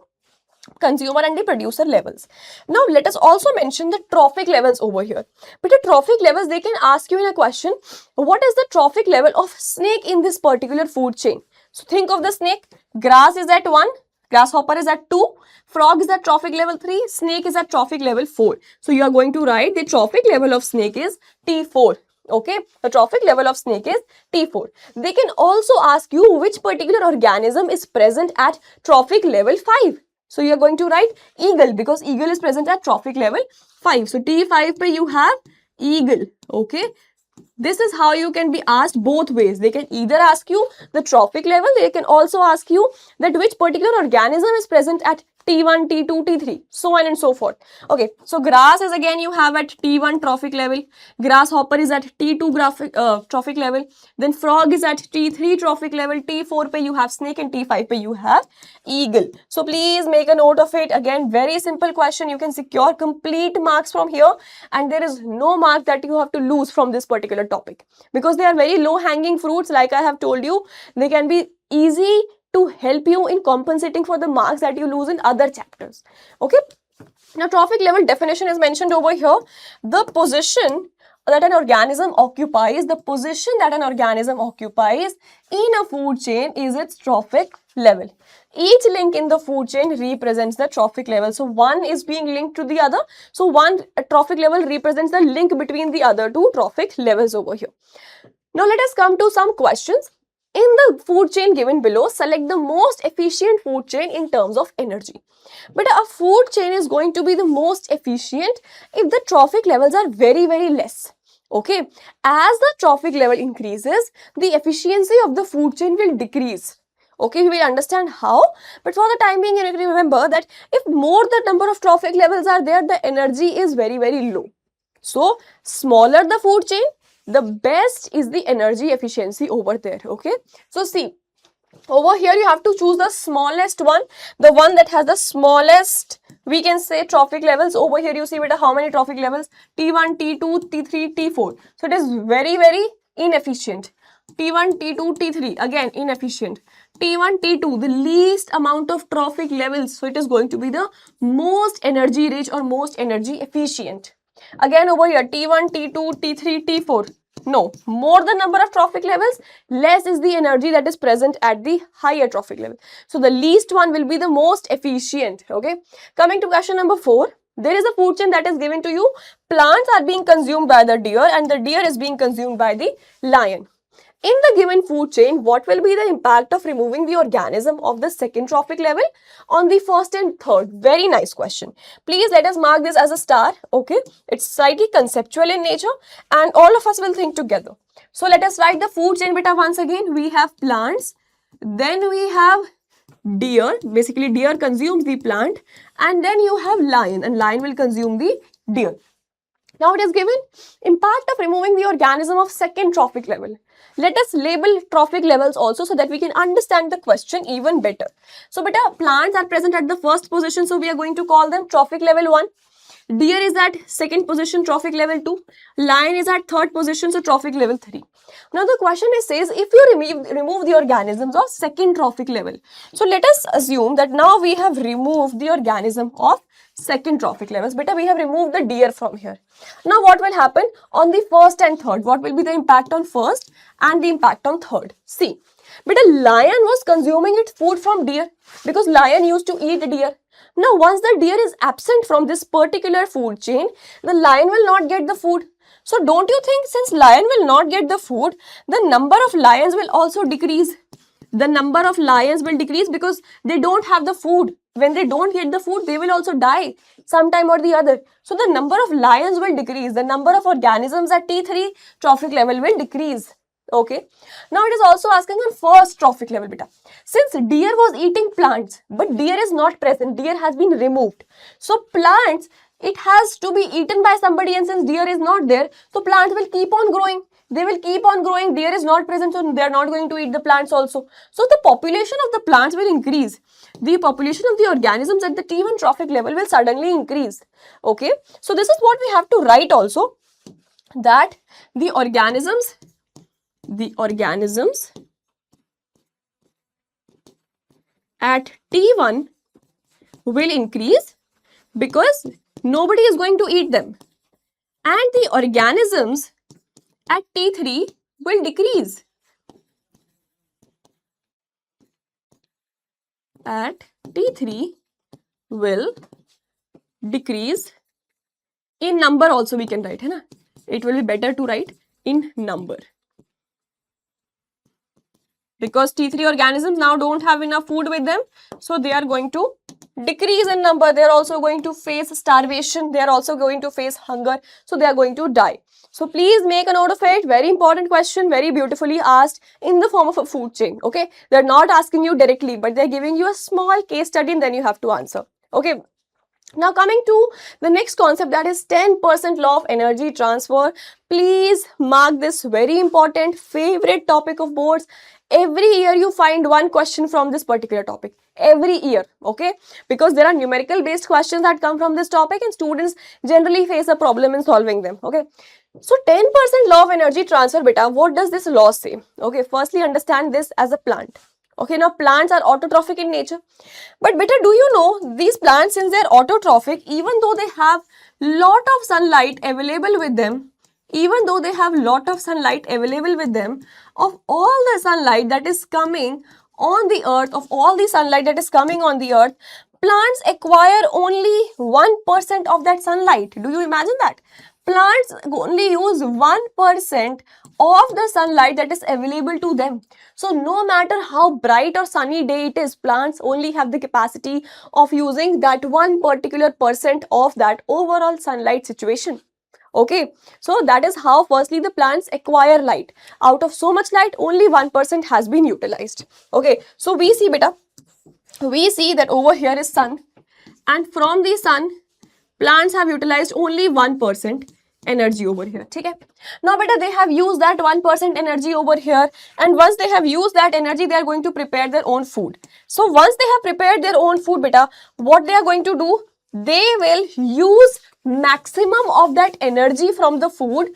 consumer and the producer levels. Now let us also mention the trophic levels over here. But the trophic levels, they can ask you in a question, what is the trophic level of snake in this particular food chain? So think of the snake. Grass is at 1, grasshopper is at 2, frog is at trophic level 3, snake is at trophic level 4. So you are going to write the trophic level of snake is T4. Okay, the trophic level of snake is T4. They can also ask you which particular organism is present at trophic level 5. So you are going to write eagle because eagle is present at trophic level 5. So T5 pe you have eagle. Okay. This is how you can be asked both ways. They can either ask you the trophic level. They can also ask you that which particular organism is present at T1, T2, T3, so on and so forth. Okay, so grass is again you have at T1 trophic level, grasshopper is at T2 trophic level, then frog is at T3 trophic level, T4 pe you have snake and T5 pe you have eagle. So please make a note of it. Again, very simple question. You can secure complete marks from here and there is no mark that you have to lose from this particular topic because they are very low hanging fruits. Like I have told you, they can be easy to help you in compensating for the marks that you lose in other chapters. Okay. Now, trophic level definition is mentioned over here. The position that an organism occupies, in a food chain is its trophic level. Each link in the food chain represents the trophic level. So, one is being linked to the other. So, one trophic level represents the link between the other two trophic levels over here. Now, let us come to some questions. In the food chain given below, select the most efficient food chain in terms of energy. But a food chain is going to be the most efficient if the trophic levels are very, very less. Okay. As the trophic level increases, the efficiency of the food chain will decrease. Okay, we will understand how, but for the time being, you need to remember that if more the number of trophic levels are there, the energy is very, very low. So, smaller the food chain, the best is the energy efficiency over there. Okay, so see, over here you have to choose the smallest one, the one that has the smallest, we can say, trophic levels. Over here you see beta how many trophic levels, T1, T2, T3, T4. So it is very, very inefficient. T1, T2, T3, again inefficient. T1, T2, the least amount of trophic levels, so it is going to be the most energy rich or most energy efficient. Again over here, T1, T2, T3, T4. No, more the number of trophic levels, less is the energy that is present at the higher trophic level. So the least one will be the most efficient. Okay. Coming to question number 4. There is a food chain that is given to you. Plants are being consumed by the deer and the deer is being consumed by the lion. In the given food chain, what will be the impact of removing the organism of the second trophic level on the first and third? Very nice question. Please let us mark this as a star. Okay, it's slightly conceptual in nature and all of us will think together. So let us write the food chain beta once again. We have plants, then we have deer. Basically, deer consumes the plant, and then you have lion, and lion will consume the deer. Now it is given impact of removing the organism of second trophic level. Let us label trophic levels also so that we can understand the question even better. So beta, plants are present at the first position, so we are going to call them trophic level 1. Deer is at second position, trophic level 2. Lion is at third position, so trophic level 3. Now the question is says if you remove the organisms of second trophic level. So let us assume that now we have removed the organism of second trophic levels. Beta, we have removed the deer from here. Now what will happen on the first and third? What will be the impact on first and the impact on third? See, beta, lion was consuming its food from deer because lion used to eat deer. Now once the deer is absent from this particular food chain, the lion will not get the food. So don't you think since lion will not get the food, the number of lions will also decrease? The number of lions will decrease because they don't have the food. When they don't get the food, they will also die sometime or the other. So the number of lions will decrease. The number of organisms at T3 trophic level will decrease. Okay. Now it is also asking on first trophic level beta. Since deer was eating plants, but deer is not present, deer has been removed. So plants, it has to be eaten by somebody, and since deer is not there, so plants will keep on growing. They will keep on growing. Deer is not present, so they are not going to eat the plants also. So the population of the plants will increase. The population of the organisms at the T1 trophic level will suddenly increase. Okay. So this is what we have to write also, that the organisms at T1 will increase because nobody is going to eat them, and the organisms at T3 will decrease. At T3 will decrease in number also, we can write, hai na? It will be better to write in number. Because T3 organisms now don't have enough food with them, so they are going to decrease in number. They are also going to face starvation. They are also going to face hunger. So they are going to die. So please make a note of it. Very important question, very beautifully asked in the form of a food chain. Okay, they are not asking you directly, but they are giving you a small case study and then you have to answer. Okay. Now coming to the next concept, that is 10% law of energy transfer. Please mark this, very important, favorite topic of boards. Every year you find one question from this particular topic. Every year, okay? Because there are numerical based questions that come from this topic and students generally face a problem in solving them, okay? So 10% law of energy transfer beta, what does this law say? Okay, firstly understand this as a plant. Okay, now plants are autotrophic in nature. But beta, do you know these plants, since they are autotrophic, even though they have lot of sunlight available with them, of all the sunlight that is coming on the earth, plants acquire only 1% of that sunlight. Do you imagine that? Plants only use 1% of the sunlight that is available to them. So no matter how bright or sunny day it is, plants only have the capacity of using that one particular percent of that overall sunlight situation. Okay, so that is how firstly the plants acquire light. Out of so much light, only 1% has been utilized. Okay, so we see beta, we see that over here is sun, and from the sun, plants have utilized only 1% energy over here. Okay, now beta, they have used that 1% energy over here, and once they have used that energy, they are going to prepare their own food. So once they have prepared their own food beta, what they are going to do, they will use maximum of that energy from the food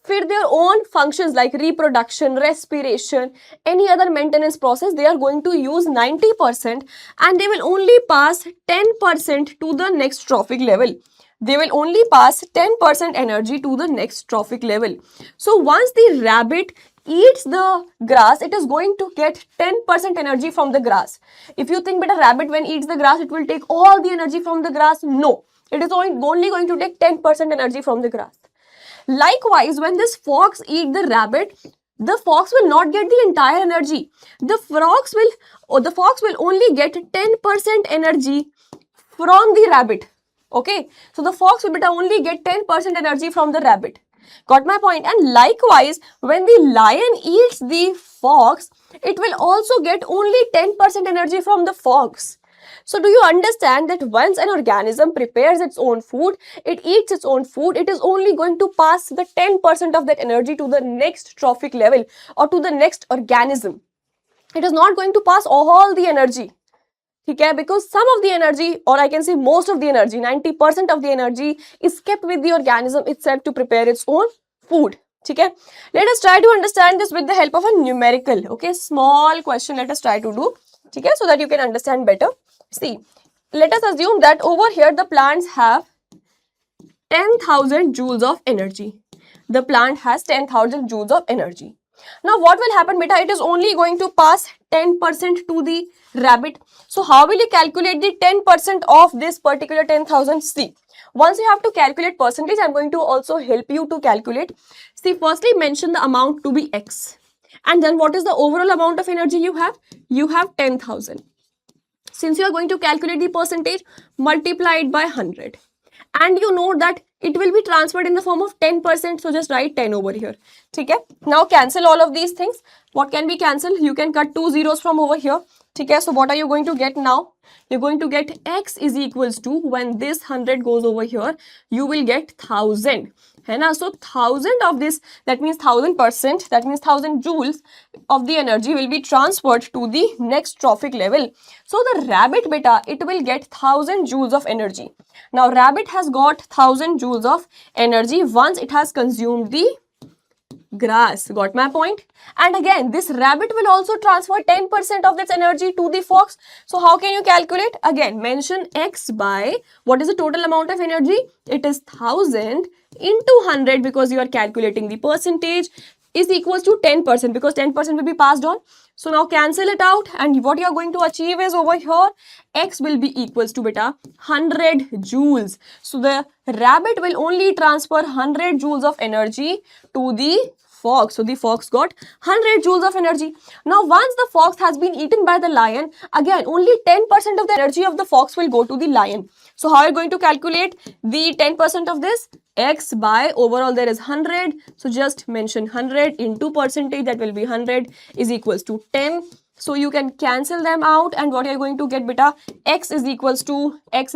for their own functions like reproduction, respiration, any other maintenance process. They are going to use 90%, and they will only pass 10% to the next trophic level. They will only pass 10% energy to the next trophic level. So once the rabbit eats the grass, it is going to get 10% energy from the grass. If you think that a rabbit when eats the grass, it will take all the energy from the grass, no. It is only going to take 10% energy from the grass. Likewise, when this fox eat the rabbit, the fox will not get the entire energy. The fox will only get 10% energy from the rabbit. Okay, so the fox will only get 10% energy from the rabbit. Got my point? And likewise, when the lion eats the fox, it will also get only 10% energy from the fox. So do you understand that once an organism prepares its own food, it eats its own food, it is only going to pass the 10% of that energy to the next trophic level or to the next organism. It is not going to pass all the energy. Okay, because some of the energy, or I can say most of the energy, 90% of the energy is kept with the organism itself to prepare its own food. Okay, let us try to understand this with the help of a numerical. Okay, small question let us try to do. Okay, so that you can understand better. See, let us assume that over here the plants have 10,000 joules of energy. The plant has 10,000 joules of energy. Now what will happen beta? It is only going to pass 10% to the rabbit. So how will you calculate the 10% of this particular 10,000? See, once you have to calculate percentage, I am going to also help you to calculate. See, firstly mention the amount to be x. And then what is the overall amount of energy you have? You have 10,000. Since you are going to calculate the percentage, multiply it by 100. And you know that it will be transferred in the form of 10%. So just write 10 over here. Okay? Now cancel all of these things. What can be cancelled? You can cut 2 zeros from over here. Okay? So what are you going to get now? You're going to get x is equals to, when this 100 goes over here, you will get 1000. So 1000 of this, that means 1000%, that means 1000 joules of the energy will be transferred to the next trophic level. So the rabbit beta, it will get 1000 joules of energy. Now rabbit has got 1000 joules of energy once it has consumed the grass. Got my point? And again, this rabbit will also transfer 10% of its energy to the fox. So how can you calculate? Again, mention x by, what is the total amount of energy? It is 1000 into 100, because you are calculating the percentage, is equals to 10%, because 10% will be passed on. So now cancel it out, and what you are going to achieve is over here, x will be equals to beta 100 joules. So the rabbit will only transfer 100 joules of energy to the fox. So the fox got 100 joules of energy. Now once the fox has been eaten by the lion, again only 10% of the energy of the fox will go to the lion. So how are you going to calculate the 10% of this? X by, overall there is 100. So just mention 100 into percentage, that will be 100 is equals to 10. So you can cancel them out, and what you are going to get beta? X is equals to 10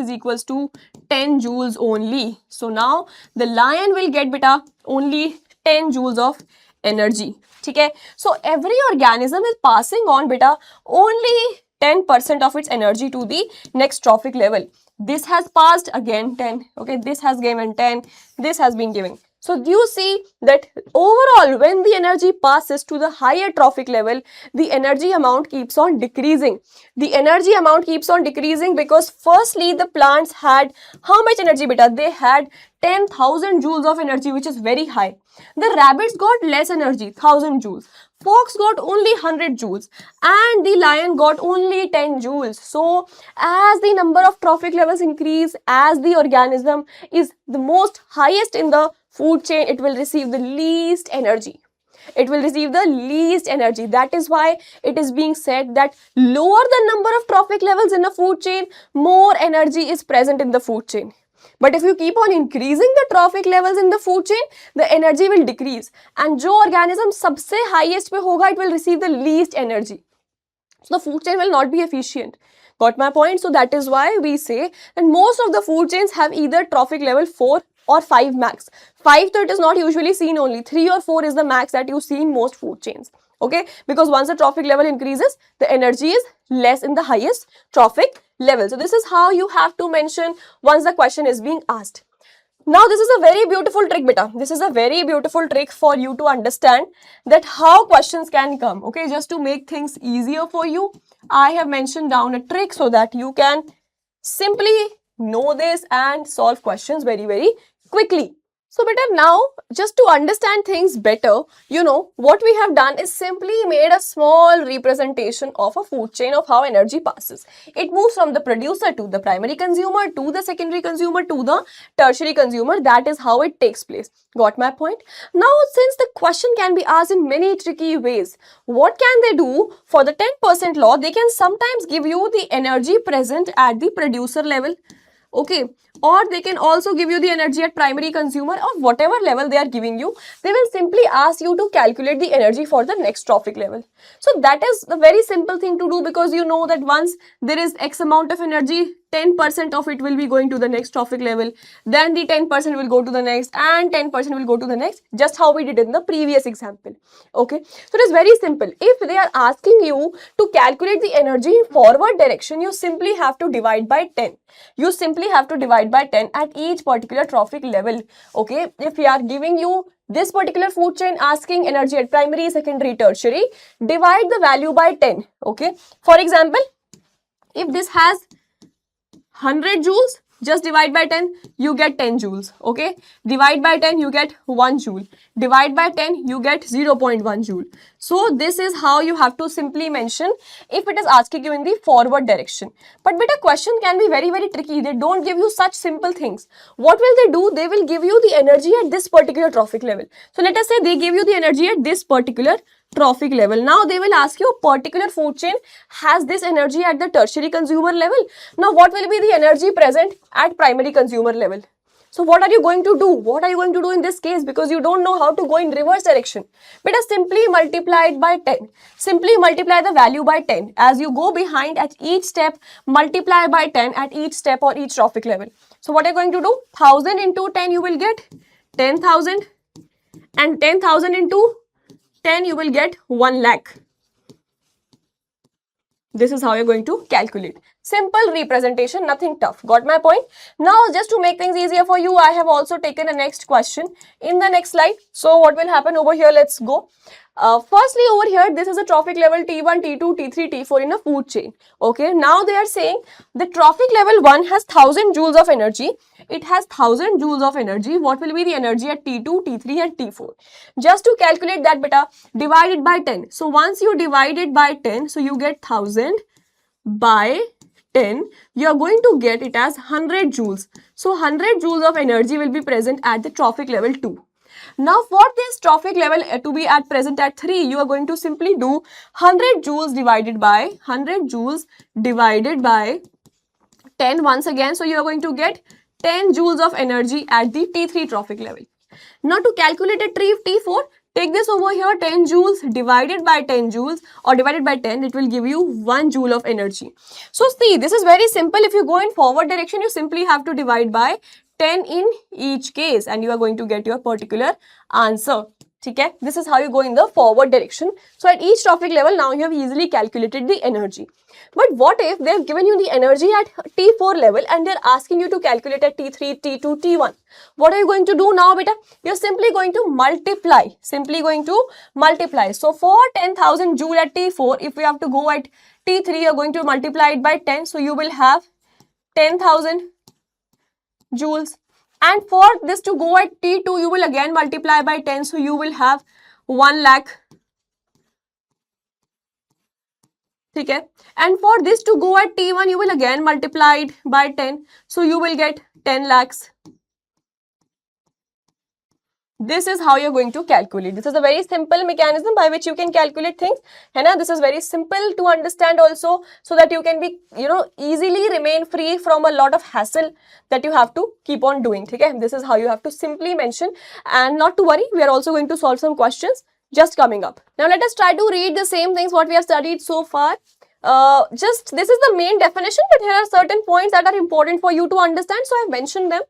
joules only. So now the lion will get beta only 10 joules of energy. Okay? So every organism is passing on beta only 10% of its energy to the next trophic level. This has passed, again 10. Okay, this has given 10. This has been given. So do you see that overall, when the energy passes to the higher trophic level, the energy amount keeps on decreasing. The energy amount keeps on decreasing because firstly the plants had how much energy beta? They had 10,000 joules of energy, which is very high. The rabbits got less energy, 1000 joules. Fox got only 100 joules and the lion got only 10 joules. So as the number of trophic levels increase, as the organism is the most highest in the food chain, it will receive the least energy. It will receive the least energy. That is why it is being said that lower the number of trophic levels in a food chain, more energy is present in the food chain. But if you keep on increasing the trophic levels in the food chain, the energy will decrease. And जो organism सबसे highest पे होगा, it will receive the least energy. So the food chain will not be efficient. Got my point? So that is why we say that most of the food chains have either trophic level 4 or 5 max. 5 though it is not usually seen, only 3 or 4 is the max that you see in most food chains. Okay, because once the trophic level increases, the energy is less in the highest trophic level. So this is how you have to mention once the question is being asked. Now this is a very beautiful trick, beta. This is a very beautiful trick for you to understand that how questions can come. Okay, just to make things easier for you, I have mentioned down a trick so that you can simply know this and solve questions very, very quickly. So beta, now just to understand things better, what we have done is simply made a small representation of a food chain of how energy passes. It moves from the producer to the primary consumer, to the secondary consumer, to the tertiary consumer. That is how it takes place. Got my point? Now, since the question can be asked in many tricky ways, what can they do? For the 10% law, they can sometimes give you the energy present at the producer level. Okay, or they can also give you the energy at primary consumer, or whatever level they are giving you. They will simply ask you to calculate the energy for the next trophic level. So that is a very simple thing to do, because you know that once there is X amount of energy, 10% of it will be going to the next trophic level, then the 10% will go to the next, and 10% will go to the next, just how we did in the previous example. Okay, so it is very simple. If they are asking you to calculate the energy in forward direction, you simply have to divide by 10. You simply have to divide by 10 at each particular trophic level. Okay, if we are giving you this particular food chain asking energy at primary, secondary, tertiary, divide the value by 10. Okay, for example, if this has 100 joules, just divide by 10, you get 10 joules. Okay, divide by 10, you get 1 joule. Divide by 10, you get 0.1 joule. So this is how you have to simply mention if it is asking you in the forward direction. But beta, question can be very, very tricky. They don't give you such simple things. What will they do? They will give you the energy at this particular trophic level. So let us say they give you the energy at this particular trophic level. Now they will ask you a particular food chain has this energy at the tertiary consumer level. Now what will be the energy present at primary consumer level? So what are you going to do? What are you going to do in this case? Because you don't know how to go in reverse direction. Beta, simply multiply it by 10. Simply multiply the value by 10. As you go behind at each step, multiply by 10 at each step or each trophic level. So what are you going to do? 1000 into 10 you will get 10,000, and 10,000 into 10 you will get 1 lakh. This is how you're going to calculate. Simple representation, nothing tough. Got my point? Now, just to make things easier for you, I have also taken a next question in the next slide. So, what will happen over here? Let's go. Firstly, over here, this is a trophic level T1, T2, T3, T4 in a food chain. Okay, now they are saying the trophic level 1 has 1000 joules of energy. It has 1000 joules of energy. What will be the energy at T2, T3 and T4? Just to calculate that, beta, divide it by 10. So once you divide it by 10, so you get 1000 by 10, you are going to get it as 100 joules. So 100 joules of energy will be present at the trophic level 2. Now for this trophic level to be at present at 3, you are going to simply do 100 joules divided by 10 once again. So you are going to get 10 joules of energy at the T3 trophic level. Now to calculate a T4, take this over here, 10 joules divided by 10 joules or divided by 10, it will give you 1 joule of energy. So see, this is very simple. If you go in forward direction, you simply have to divide by 10 in each case and you are going to get your particular answer. Okay? This is how you go in the forward direction. So at each trophic level, now you have easily calculated the energy. But what if they have given you the energy at T4 level and they are asking you to calculate at T3, T2, T1? What are you going to do now, beta? You're simply going to multiply. So for 10,000 joule at T4, if we have to go at T3, you're going to multiply it by 10. So you will have 10,000 joules. And for this to go at T2, you will again multiply by 10. So you will have 1 lakh. Okay. And for this to go at T1, you will again multiply it by 10. So you will get 10 lakhs. this is how you're going to calculate. This is a very simple mechanism by which you can calculate things. है This is very simple to understand also, so that you can be, easily remain free from a lot of hassle that you have to keep on doing. Okay? This is how you have to simply mention, and not to worry, we are also going to solve some questions just coming up. Now let us try to read the same things what we have studied so far. Just this is the main definition, but here are certain points that are important for you to understand, so I've mentioned them.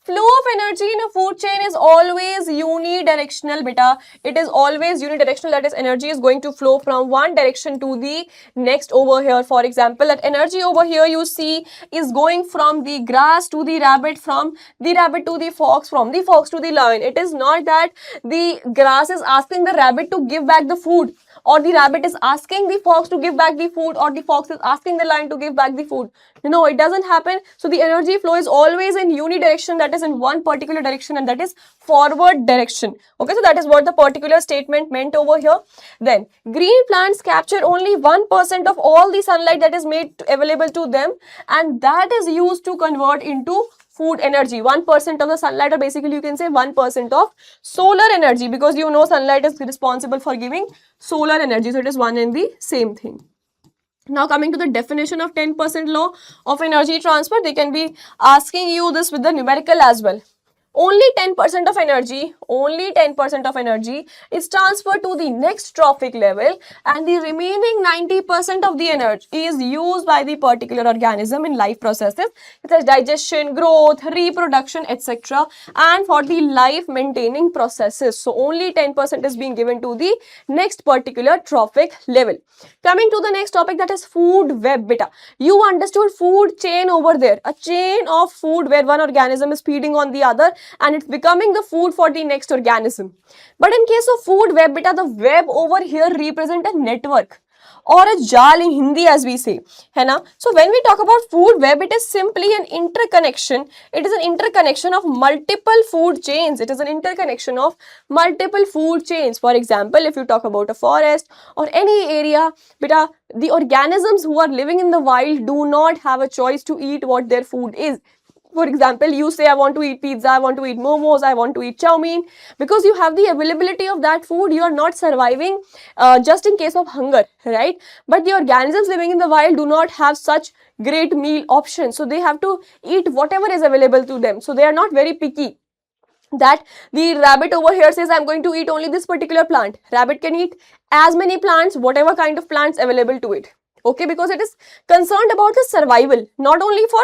Flow of energy in a food chain is always unidirectional, beta. It is always unidirectional, that is, energy is going to flow from one direction to the next over here. For example, that energy over here you see is going from the grass to the rabbit, from the rabbit to the fox, from the fox to the lion. It is not that the grass is asking the rabbit to give back the food, or the rabbit is asking the fox to give back the food, or the fox is asking the lion to give back the food. No, it doesn't happen. So the energy flow is always in unidirection, that is in one particular direction, and that is forward direction. Okay, so that is what the particular statement meant over here. Then green plants capture only 1% of all the sunlight that is made available to them, and that is used to convert into food energy. 1% of the sunlight, or basically you can say 1% of solar energy, because sunlight is responsible for giving solar energy. So it is one and the same thing. Now coming to the definition of 10% law of energy transfer, they can be asking you this with the numerical as well. Only 10% of energy, is transferred to the next trophic level, and the remaining 90% of the energy is used by the particular organism in life processes such as digestion, growth, reproduction, etc., and for the life maintaining processes. So only 10% is being given to the next particular trophic level. Coming to the next topic, that is food web, beta. You understood food chain over there, a chain of food where one organism is feeding on the other, and it's becoming the food for the next organism. But in case of food web, beta, the web over here represent a network, or a jal in Hindi as we say, है ना? So when we talk about food web, it is simply an interconnection. It is an interconnection of multiple food chains. It is an interconnection of multiple food chains. For example, if you talk about a forest or any area, beta, the organisms who are living in the wild do not have a choice to eat what their food is. For example, you say, I want to eat pizza, I want to eat momos, I want to eat chow mein. Because you have the availability of that food, you are not surviving just in case of hunger, right? But the organisms living in the wild do not have such great meal options. So they have to eat whatever is available to them. So they are not very picky. That the rabbit over here says, I'm going to eat only this particular plant. Rabbit can eat as many plants, whatever kind of plants available to it. Okay, because it is concerned about the survival, not only for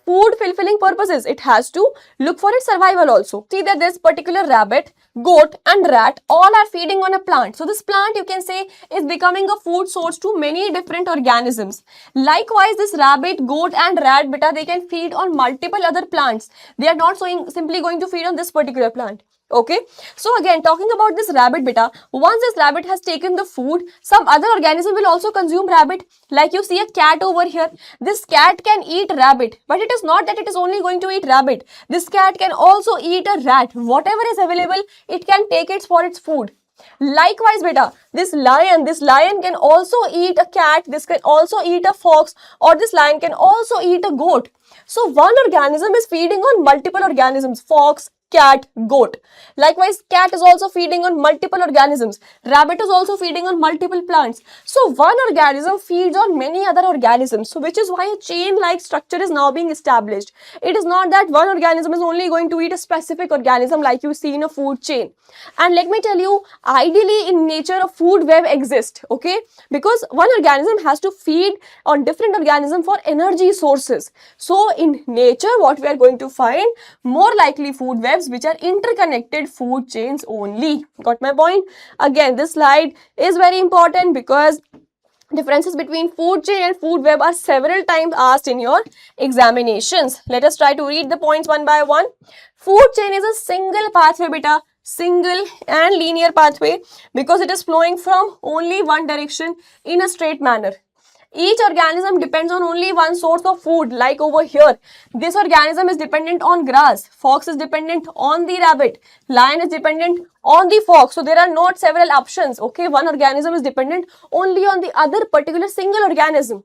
food fulfilling purposes, it has to look for its survival also. See that this particular rabbit, goat and rat all are feeding on a plant. So this plant, you can say, is becoming a food source to many different organisms. Likewise, this rabbit, goat and rat, beta, they can feed on multiple other plants. They are not simply going to feed on this particular plant. Okay, so again, talking about this rabbit, beta, once this rabbit has taken the food, some other organism will also consume rabbit. Like you see a cat over here. This cat can eat rabbit, but it is not that it is only going to eat rabbit. This cat can also eat a rat. Whatever is available, it can take it for its food. Likewise, beta, this lion can also eat a cat, this can also eat a fox, or this lion can also eat a goat. So one organism is feeding on multiple organisms, fox, cat, goat. Likewise, cat is also feeding on multiple organisms. Rabbit is also feeding on multiple plants. So one organism feeds on many other organisms. So which is why a chain-like structure is now being established. It is not that one organism is only going to eat a specific organism like you see in a food chain. And let me tell you, ideally in nature a food web exists, okay? Because one organism has to feed on different organisms for energy sources. So in nature, what we are going to find, more likely food web which are interconnected food chains only. Got my point? Again, this slide is very important because differences between food chain and food web are several times asked in your examinations. Let us try to read the points one by one. Food chain is a single pathway, beta. Single and linear pathway because it is flowing from only one direction in a straight manner. Each organism depends on only one source of food, like over here. This organism is dependent on grass. Fox is dependent on the rabbit. Lion is dependent on the fox. So there are not several options. Okay, one organism is dependent only on the other particular single organism.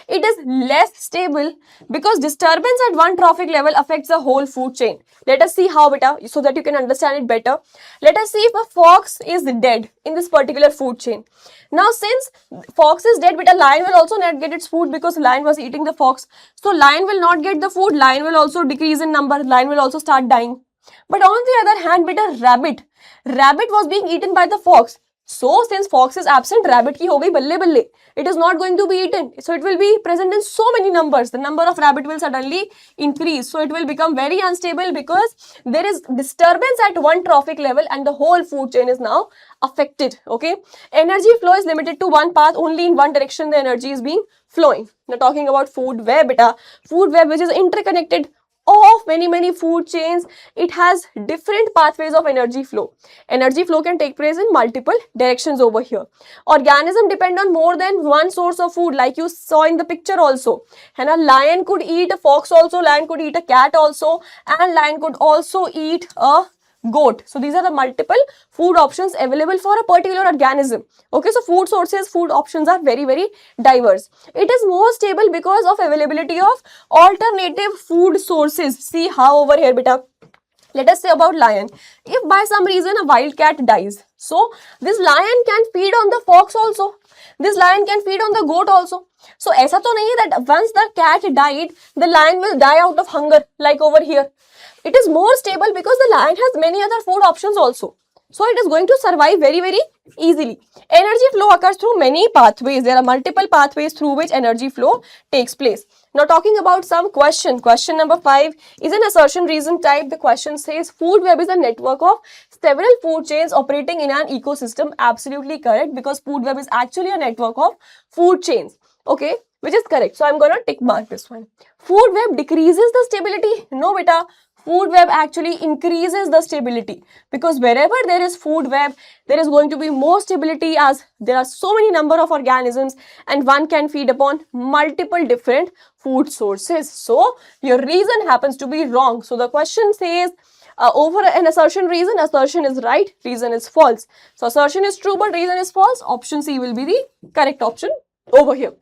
It is less stable because disturbance at one trophic level affects the whole food chain. Let us see how, beta, so that you can understand it better. Let us see if a fox is dead in this particular food chain. Now, since fox is dead, beta, lion will also not get its food because lion was eating the fox. So, lion will not get the food, lion will also decrease in number, lion will also start dying. But on the other hand, beta, rabbit was being eaten by the fox. So, since fox is absent, rabbit ki ho gayi balle balle. It is not going to be eaten. So, it will be present in so many numbers. The number of rabbit will suddenly increase. So, it will become very unstable because there is disturbance at one trophic level and the whole food chain is now affected. Okay. Energy flow is limited to one path. Only in one direction the energy is being flowing. Now, talking about food web, beta. Food web which is interconnected of many food chains, it has different pathways of energy flow. Energy flow can take place in multiple directions over here. Organism depend on more than one source of food, like you saw in the picture also. And a lion could eat a fox also, lion could eat a cat also, and lion could also eat a goat. So these are the multiple food options available for a particular organism. Okay, so food sources, food options are very diverse. It is more stable because of availability of alternative food sources. See how over here, beta. Let us say about lion. If by some reason a wild cat dies, so this lion can feed on the fox also. This lion can feed on the goat also. So ऐसा तो नहीं है that once the cat died, the lion will die out of hunger like over here. It is more stable because the lion has many other food options also. So it is going to survive very easily. Energy flow occurs through many pathways. There are multiple pathways through which energy flow takes place. Now talking about some question. Question number 5 is an assertion reason type. The question says food web is a network of several food chains operating in an ecosystem. Absolutely correct, because food web is actually a network of food chains. Okay, which is correct. So I'm going to tick mark this one. Food web decreases the stability. No, beta. Food web actually increases the stability, because wherever there is food web, there is going to be more stability, as there are so many number of organisms and one can feed upon multiple different food sources. So your reason happens to be wrong. So the question says over an assertion reason is right, reason is false. So assertion is true but reason is false. Option C will be the correct option over here.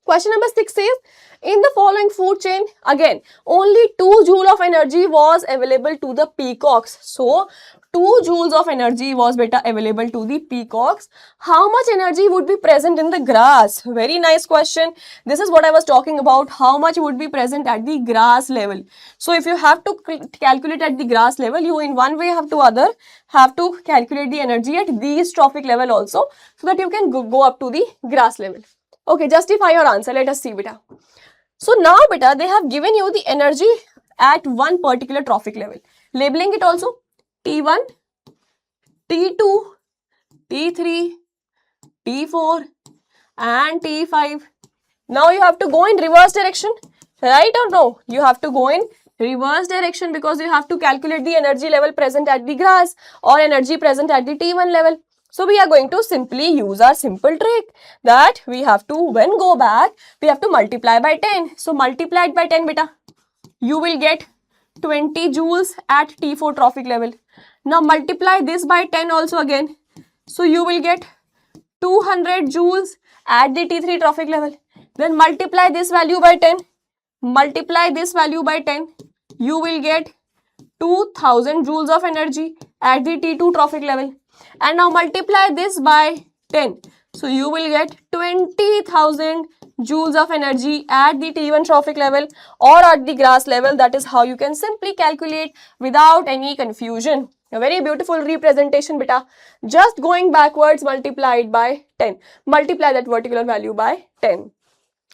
Question number 6 says, in the following food chain, again, only 2 joule of energy was available to the peacocks. So, 2 joules of energy was beta available to the peacocks. How much energy would be present in the grass? Very nice question. This is what I was talking about. How much would be present at the grass level? So, if you have to calculate at the grass level, you in one way have to calculate the energy at these trophic level also, so that you can go up to the grass level. Okay, justify your answer. Let us see, beta. So now, beta, they have given you the energy at one particular trophic level. Labeling it also T1, T2, T3, T4 and T5. Now you have to go in reverse direction, right or no? You have to go in reverse direction because you have to calculate the energy level present at the grass or energy present at the T1 level. So we are going to simply use our simple trick that we have to, when go back, we have to multiply by 10. So multiplied by 10, beta, you will get 20 joules at T4 trophic level. Now multiply this by 10 also again. So you will get 200 joules at the T3 trophic level. Then multiply this value by 10. Multiply this value by 10. You will get 2000 joules of energy at the T2 trophic level. And now multiply this by 10. So you will get 20,000 joules of energy at the T1 trophic level or at the grass level. That is how you can simply calculate without any confusion. A very beautiful representation, beta. Just going backwards, multiplied by 10. Multiply that particular value by 10.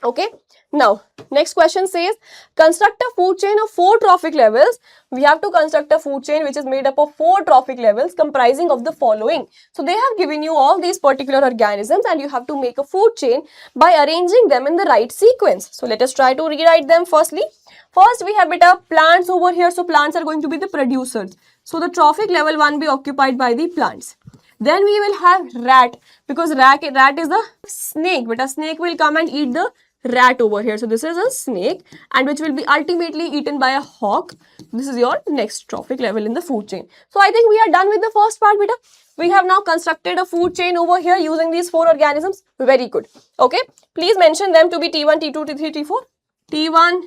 Okay. Now, next question says, construct a food chain of 4 trophic levels. We have to construct a food chain which is made up of 4 trophic levels comprising of the following. So, they have given you all these particular organisms and you have to make a food chain by arranging them in the right sequence. So, let us try to rewrite them firstly. First, we have beta plants over here. So, plants are going to be the producers. So, the trophic level 1 be occupied by the plants. Then we will have rat, because rat is the snake, but a snake will come and eat the rat over here. So this is a snake and which will be ultimately eaten by a hawk. This is your next trophic level in the food chain. So I think we are done with the first part, beta. We have now constructed a food chain over here using these 4 organisms. Very good. Okay. Please mention them to be T1, T2, T3, T4. T1,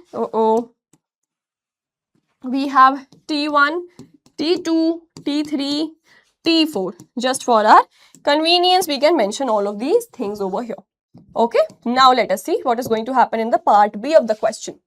we have T1, T2, T3, T4. Just for our convenience, we can mention all of these things over here. Okay, now let us see what is going to happen in the part B of the question.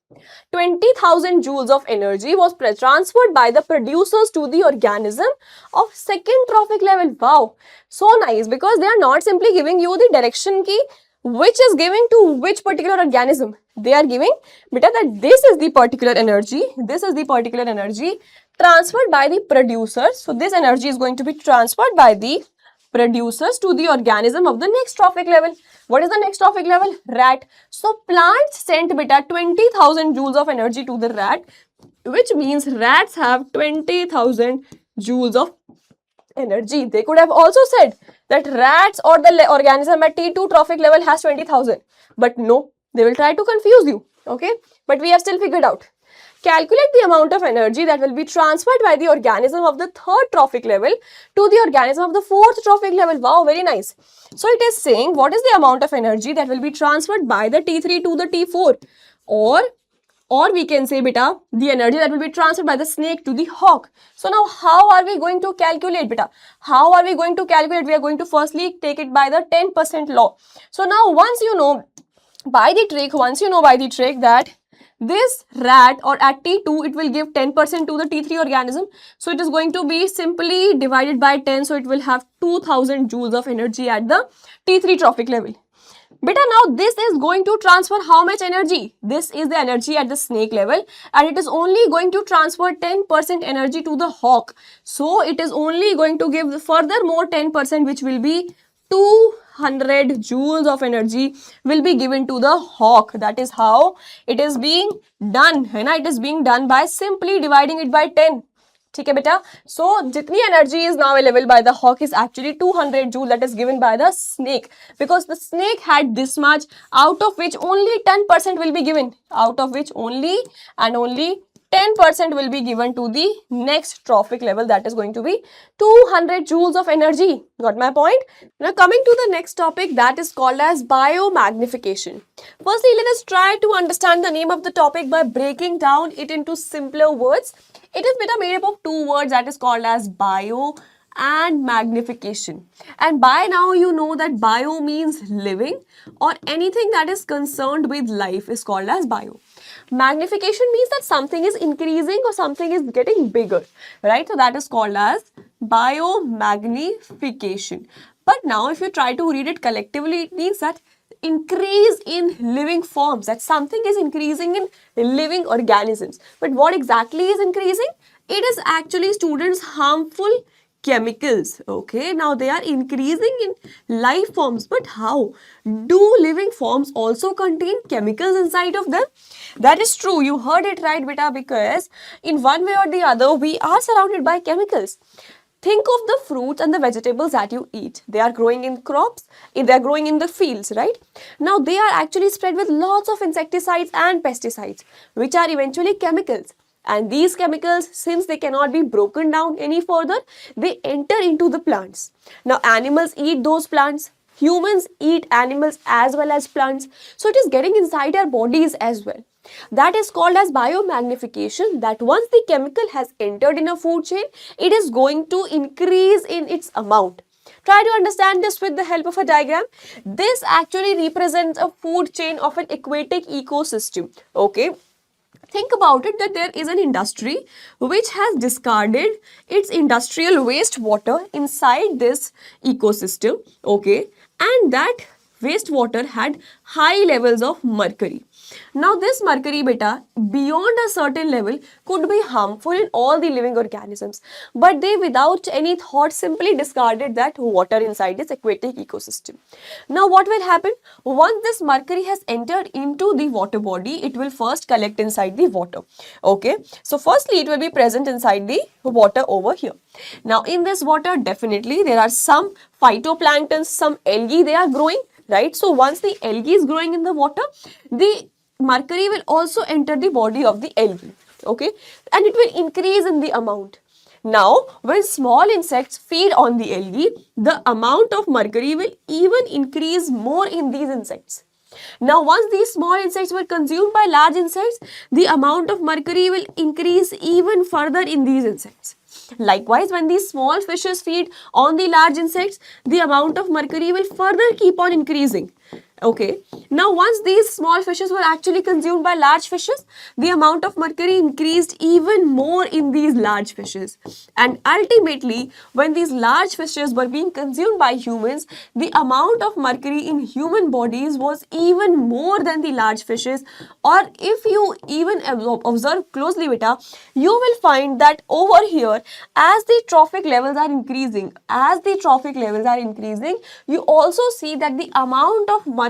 20,000 joules of energy was transferred by the producers to the organism of second trophic level. Wow, so nice, because they are not simply giving you the direction key which is giving to which particular organism. They are giving beta that this is the particular energy, transferred by the producers. So this energy is going to be transferred by the producers to the organism of the next trophic level. What is the next trophic level? Rat. So plants sent beta 20,000 joules of energy to the rat, which means rats have 20,000 joules of energy. They could have also said that rats or the organism at T2 trophic level has 20,000. But no, they will try to confuse you. Okay, but we have still figured out. Calculate the amount of energy that will be transferred by the organism of the third trophic level to the organism of the fourth trophic level. Wow, very nice. So it is saying what is the amount of energy that will be transferred by the T3 to the T4, or we can say beta the energy that will be transferred by the snake to the hawk. So now how are we going to calculate beta? How are we going to calculate? We are going to firstly take it by the 10% law. So now once you know by the trick that this rat or at T2 it will give 10% to the T3 organism. So it is going to be simply divided by 10. So it will have 2000 joules of energy at the T3 trophic level. Beta, now this is going to transfer how much energy? This is the energy at the snake level, and it is only going to transfer 10% energy to the hawk. So it is only going to give furthermore 10%, which will be 200 joules of energy will be given to the hawk. That is how it is being done. It is being done by simply dividing it by 10. Okay, beta. So, jitni energy is now available by the hawk is actually 200 joule that is given by the snake, because the snake had this much, out of which only 10% will be given, out of which only 10% will be given to the next trophic level, that is going to be 200 joules of energy. Got my point? Now coming to the next topic, that is called as biomagnification. Firstly, let us try to understand the name of the topic by breaking down it into simpler words. It is beta made up of 2 words, that is called as bio and magnification. And by now you know that bio means living, or anything that is concerned with life is called as bio. Magnification means that something is increasing or something is getting bigger, right? So that is called as biomagnification. But now if you try to read it collectively, it means that increase in living forms, that something is increasing in living organisms. But what exactly is increasing? It is actually, students, harmful chemicals. Okay, now they are increasing in life forms, but how? Do living forms also contain chemicals inside of them? That is true, you heard it right beta, because in one way or the other we are surrounded by chemicals. Think of the fruits and the vegetables that you eat. They are growing in crops, they are growing in the fields, right? Now they are actually spread with lots of insecticides and pesticides, which are eventually chemicals. And these chemicals, since they cannot be broken down any further, they enter into the plants. Now animals eat those plants, humans eat animals as well as plants. So it is getting inside our bodies as well. That is called as biomagnification, that once the chemical has entered in a food chain, it is going to increase in its amount. Try to understand this with the help of a diagram. This actually represents a food chain of an aquatic ecosystem. Okay. Think about it, that there is an industry which has discarded its industrial wastewater inside this ecosystem, okay, and that wastewater had high levels of mercury. Now this mercury beta beyond a certain level could be harmful in all the living organisms, but they without any thought simply discarded that water inside this aquatic ecosystem. Now what will happen? Once this mercury has entered into the water body, it will first collect inside the water. Okay, so firstly it will be present inside the water over here. Now in this water definitely there are some phytoplankton, some algae, they are growing, right? So once the algae is growing in the water, the mercury will also enter the body of the algae, okay, and it will increase in the amount. Now, when small insects feed on the algae, the amount of mercury will even increase more in these insects. Now, once these small insects were consumed by large insects, the amount of mercury will increase even further in these insects. Likewise, when these small fishes feed on the large insects, the amount of mercury will further keep on increasing. Okay. Now, once these small fishes were actually consumed by large fishes, the amount of mercury increased even more in these large fishes. And ultimately, when these large fishes were being consumed by humans, the amount of mercury in human bodies was even more than the large fishes. Or if you even observe closely, beta, you will find that over here, as the trophic levels are increasing, you also see that the amount of mercury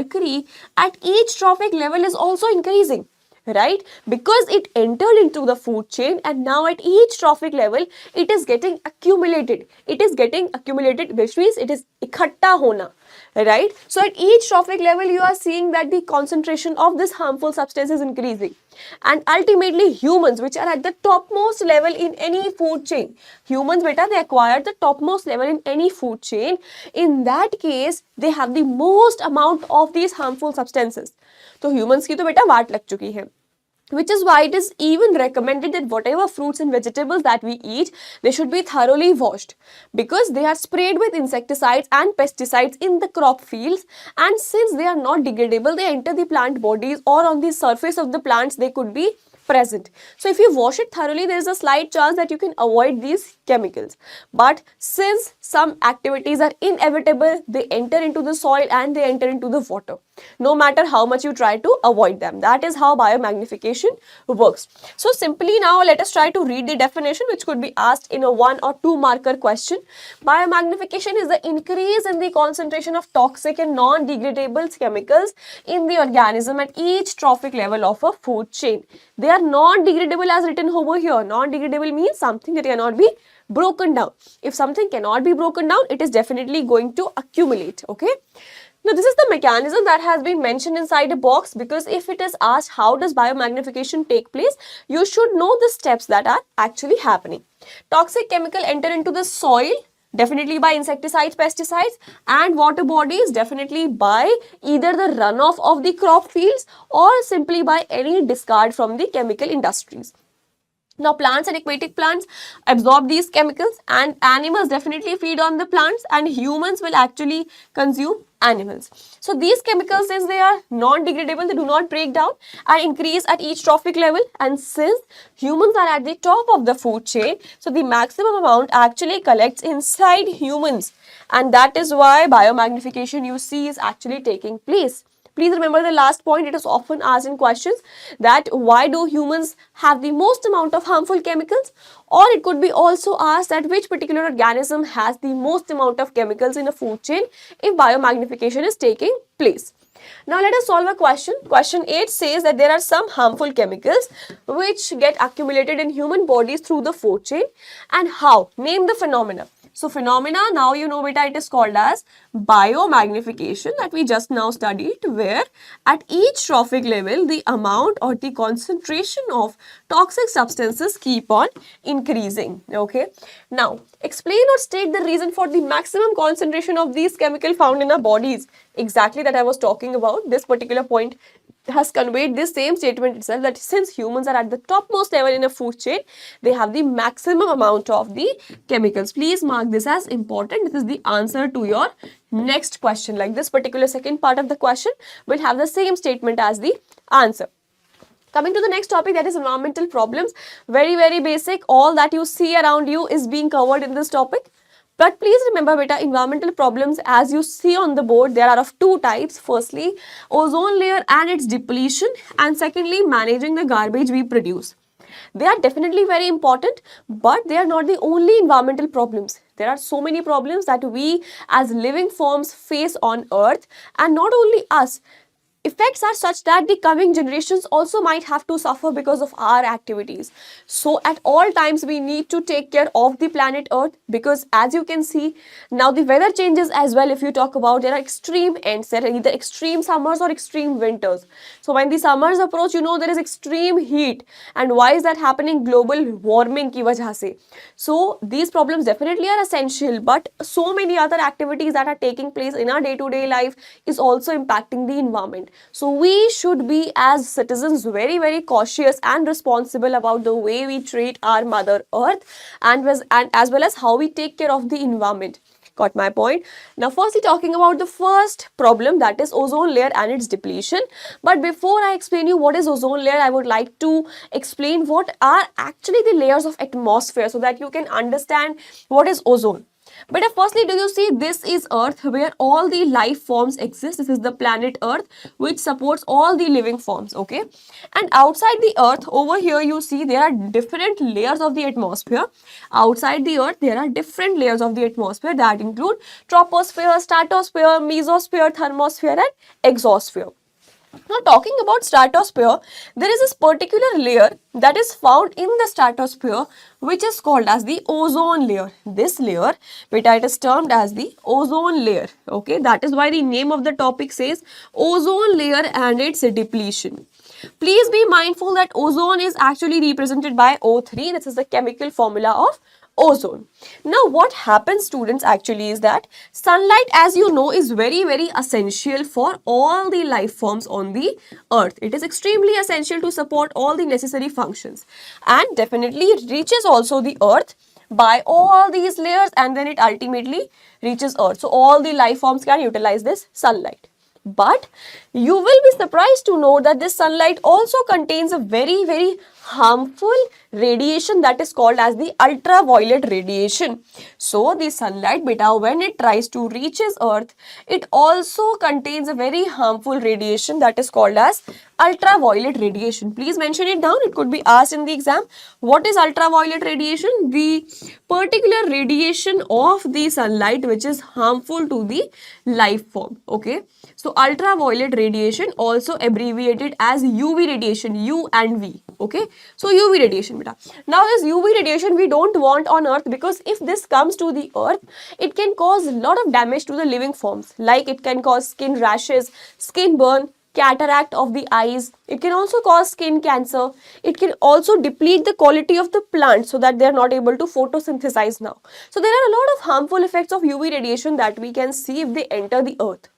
at each trophic level is also increasing, right? Because it entered into the food chain, and now at each trophic level it is getting accumulated. Which means it is ikhatta hona, right? So at each trophic level you are seeing that the concentration of this harmful substance is increasing. And ultimately humans, which are at the topmost level in any food chain, humans beta, they acquire the topmost level in any food chain. In that case they have the most amount of these harmful substances. तो humans की तो बेटा वाट लग चुकी है. Which is why it is even recommended that whatever fruits and vegetables that we eat, they should be thoroughly washed, because they are sprayed with insecticides and pesticides in the crop fields, and since they are not degradable, they enter the plant bodies, or on the surface of the plants they could be present. So if you wash it thoroughly, there is a slight chance that you can avoid these chemicals. But since some activities are inevitable, they enter into the soil and they enter into the water, no matter how much you try to avoid them. That is how biomagnification works. So simply now let us try to read the definition, which could be asked in a 1 or 2 marker question. Biomagnification is the increase in the concentration of toxic and non-degradable chemicals in the organism at each trophic level of a food chain. They are non-degradable as written over here. Non-degradable means something that cannot be broken down. If something cannot be broken down, it is definitely going to accumulate. Okay. Now, this is the mechanism that has been mentioned inside a box, because if it is asked how does biomagnification take place, you should know the steps that are actually happening. Toxic chemical enter into the soil, definitely by insecticides, pesticides, and water bodies, definitely by either the runoff of the crop fields or simply by any discard from the chemical industries. Now, plants and aquatic plants absorb these chemicals, and animals definitely feed on the plants, and humans will actually consume animals. So, these chemicals, since they are non-degradable, they do not break down and increase at each trophic level, and since humans are at the top of the food chain, so the maximum amount actually collects inside humans, and that is why biomagnification you see is actually taking place. Please remember the last point. It is often asked in questions that why do humans have the most amount of harmful chemicals, or it could be also asked that which particular organism has the most amount of chemicals in a food chain if biomagnification is taking place. Now let us solve a question. Question 8 says that there are some harmful chemicals which get accumulated in human bodies through the food chain, and how? Name the phenomena. So phenomena, now you know beta, it is called as biomagnification that we just now studied, where at each trophic level the amount or the concentration of toxic substances keep on increasing. Okay. Now explain or state the reason for the maximum concentration of these chemicals found in our bodies. Exactly that I was talking about. This particular point has conveyed this same statement itself, that since humans are at the topmost level in a food chain, they have the maximum amount of the chemicals. Please mark this as important. This is the answer to your next question. Like this particular second part of the question will have the same statement as the answer. Coming to the next topic, that is environmental problems. Very, very basic. All that you see around you is being covered in this topic. But please remember beta, environmental problems as you see on the board, there are of two types. Firstly, ozone layer and its depletion, and secondly, managing the garbage we produce. They are definitely very important, but they are not the only environmental problems. There are so many problems that we as living forms face on earth, and not only us. effects are such that the coming generations also might have to suffer because of our activities. So at all times we need to take care of the planet Earth, because as you can see now the weather changes as well. If you talk about, there are extreme ends, there are either extreme summers or extreme winters. So when the summers approach, you know there is extreme heat. And why is that happening? Global warming ki wajah se. So these problems definitely are essential, but so many other activities that are taking place in our day-to-day life is also impacting the environment. So we should be as citizens very cautious and responsible about the way we treat our mother earth, and as well as how we take care of the environment. Got my point? Now firstly, talking about the first problem, that is ozone layer and its depletion. But before I explain you what is ozone layer, I would like to explain what are actually the layers of atmosphere, so that you can understand what is ozone. But firstly, do you see, this is Earth where all the life forms exist. This is the planet Earth which supports all the living forms, okay? And outside the Earth, over here you see there are different layers of the atmosphere. Outside the Earth, there are different layers of the atmosphere that include troposphere, stratosphere, mesosphere, thermosphere and exosphere. Now talking about stratosphere, there is this particular layer that is found in the stratosphere which is called as the ozone layer. This layer, beta, it is termed as the ozone layer. Okay, that is why the name of the topic says ozone layer and its depletion. Please be mindful that ozone is actually represented by O3. This is the chemical formula of ozone. Now what happens, students, actually is that sunlight, as you know, is very essential for all the life forms on the earth. It is extremely essential to support all the necessary functions, and definitely it reaches also the earth by all these layers, and then it ultimately reaches earth. So all the life forms can utilize this sunlight. But you will be surprised to know that this sunlight also contains a very harmful radiation that is called as the ultraviolet radiation. So the sunlight, beta, when it tries to reach earth, it also contains a very harmful radiation that is called as ultraviolet radiation. Please mention it down. It could be asked in the exam. What is ultraviolet radiation? The particular radiation of the sunlight which is harmful to the life form. Okay. So ultraviolet radiation, also abbreviated as UV radiation, U and V. Okay. So UV radiation, beta. Now this UV radiation we don't want on earth, because if this comes to the earth, it can cause a lot of damage to the living forms. Like it can cause skin rashes, skin burn, cataract of the eyes. It can also cause skin cancer. It can also deplete the quality of the plant so that they are not able to photosynthesize now. So there are a lot of harmful effects of UV radiation that we can see if they enter the earth.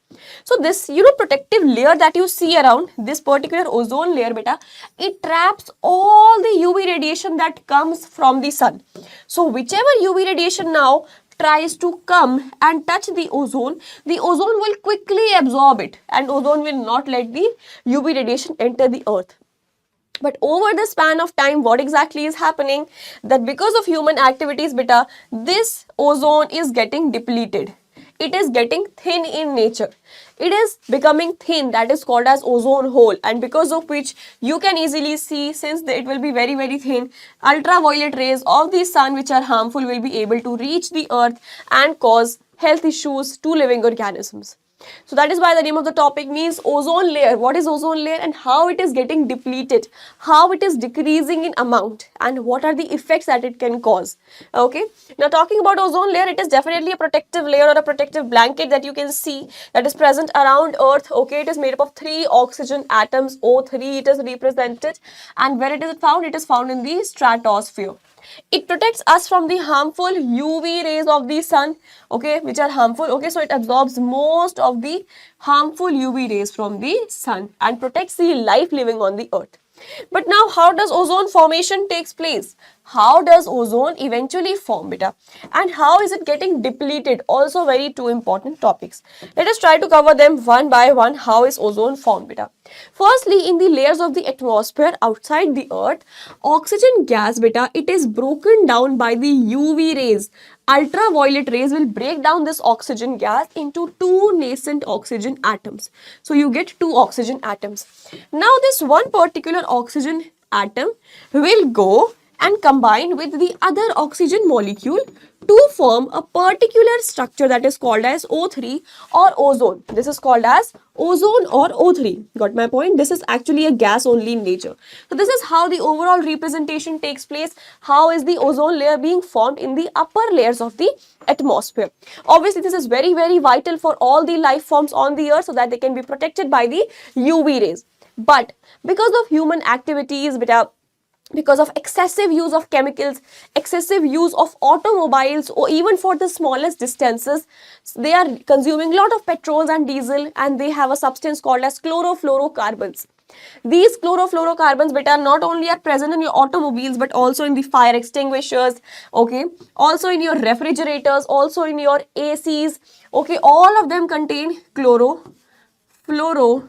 So this, protective layer that you see around, this particular ozone layer, beta, it traps all the UV radiation that comes from the sun. So whichever UV radiation now tries to come and touch the ozone will quickly absorb it, and ozone will not let the UV radiation enter the earth. But over the span of time, what exactly is happening? That because of human activities, beta, this ozone is getting depleted. It is getting thin in nature. It is becoming thin, that is called as ozone hole, and because of which you can easily see, since it will be very thin, ultraviolet rays of the sun which are harmful will be able to reach the earth and cause health issues to living organisms. So that is why the name of the topic means ozone layer. What is ozone layer and how it is getting depleted, how it is decreasing in amount, and what are the effects that it can cause. Okay. Now talking about ozone layer, it is definitely a protective layer or a protective blanket that you can see that is present around earth. Okay. It is made up of 3 oxygen atoms, O3 it is represented, and where it is found? It is found in the stratosphere. It protects us from the harmful UV rays of the sun, okay, which are harmful. Okay, so it absorbs most of the harmful UV rays from the sun and protects the life living on the earth. But now, how does ozone formation takes place? How does ozone eventually form, beta? And how is it getting depleted? Also very two important topics. Let us try to cover them one by one. How is ozone formed, beta? Firstly, in the layers of the atmosphere outside the earth, oxygen gas, beta, it is broken down by the UV rays. Ultraviolet rays will break down this oxygen gas into 2 nascent oxygen atoms. So you get 2 oxygen atoms. Now this one particular oxygen atom will go and combine with the other oxygen molecule to form a particular structure that is called as O3 or ozone. This is called as ozone or O3. Got my point? This is actually a gas only in nature. So this is how the overall representation takes place. How is the ozone layer being formed in the upper layers of the atmosphere? Obviously, this is very, very vital for all the life forms on the earth so that they can be protected by the UV rays. But because of human activities, because of excessive use of chemicals, excessive use of automobiles, or even for the smallest distances, they are consuming a lot of petrols and diesel, and they have a substance called as chlorofluorocarbons. These chlorofluorocarbons beta not only are present in your automobiles but also in the fire extinguishers, okay, also in your refrigerators, also in your ACs, okay, all of them contain chlorofluorocarbons.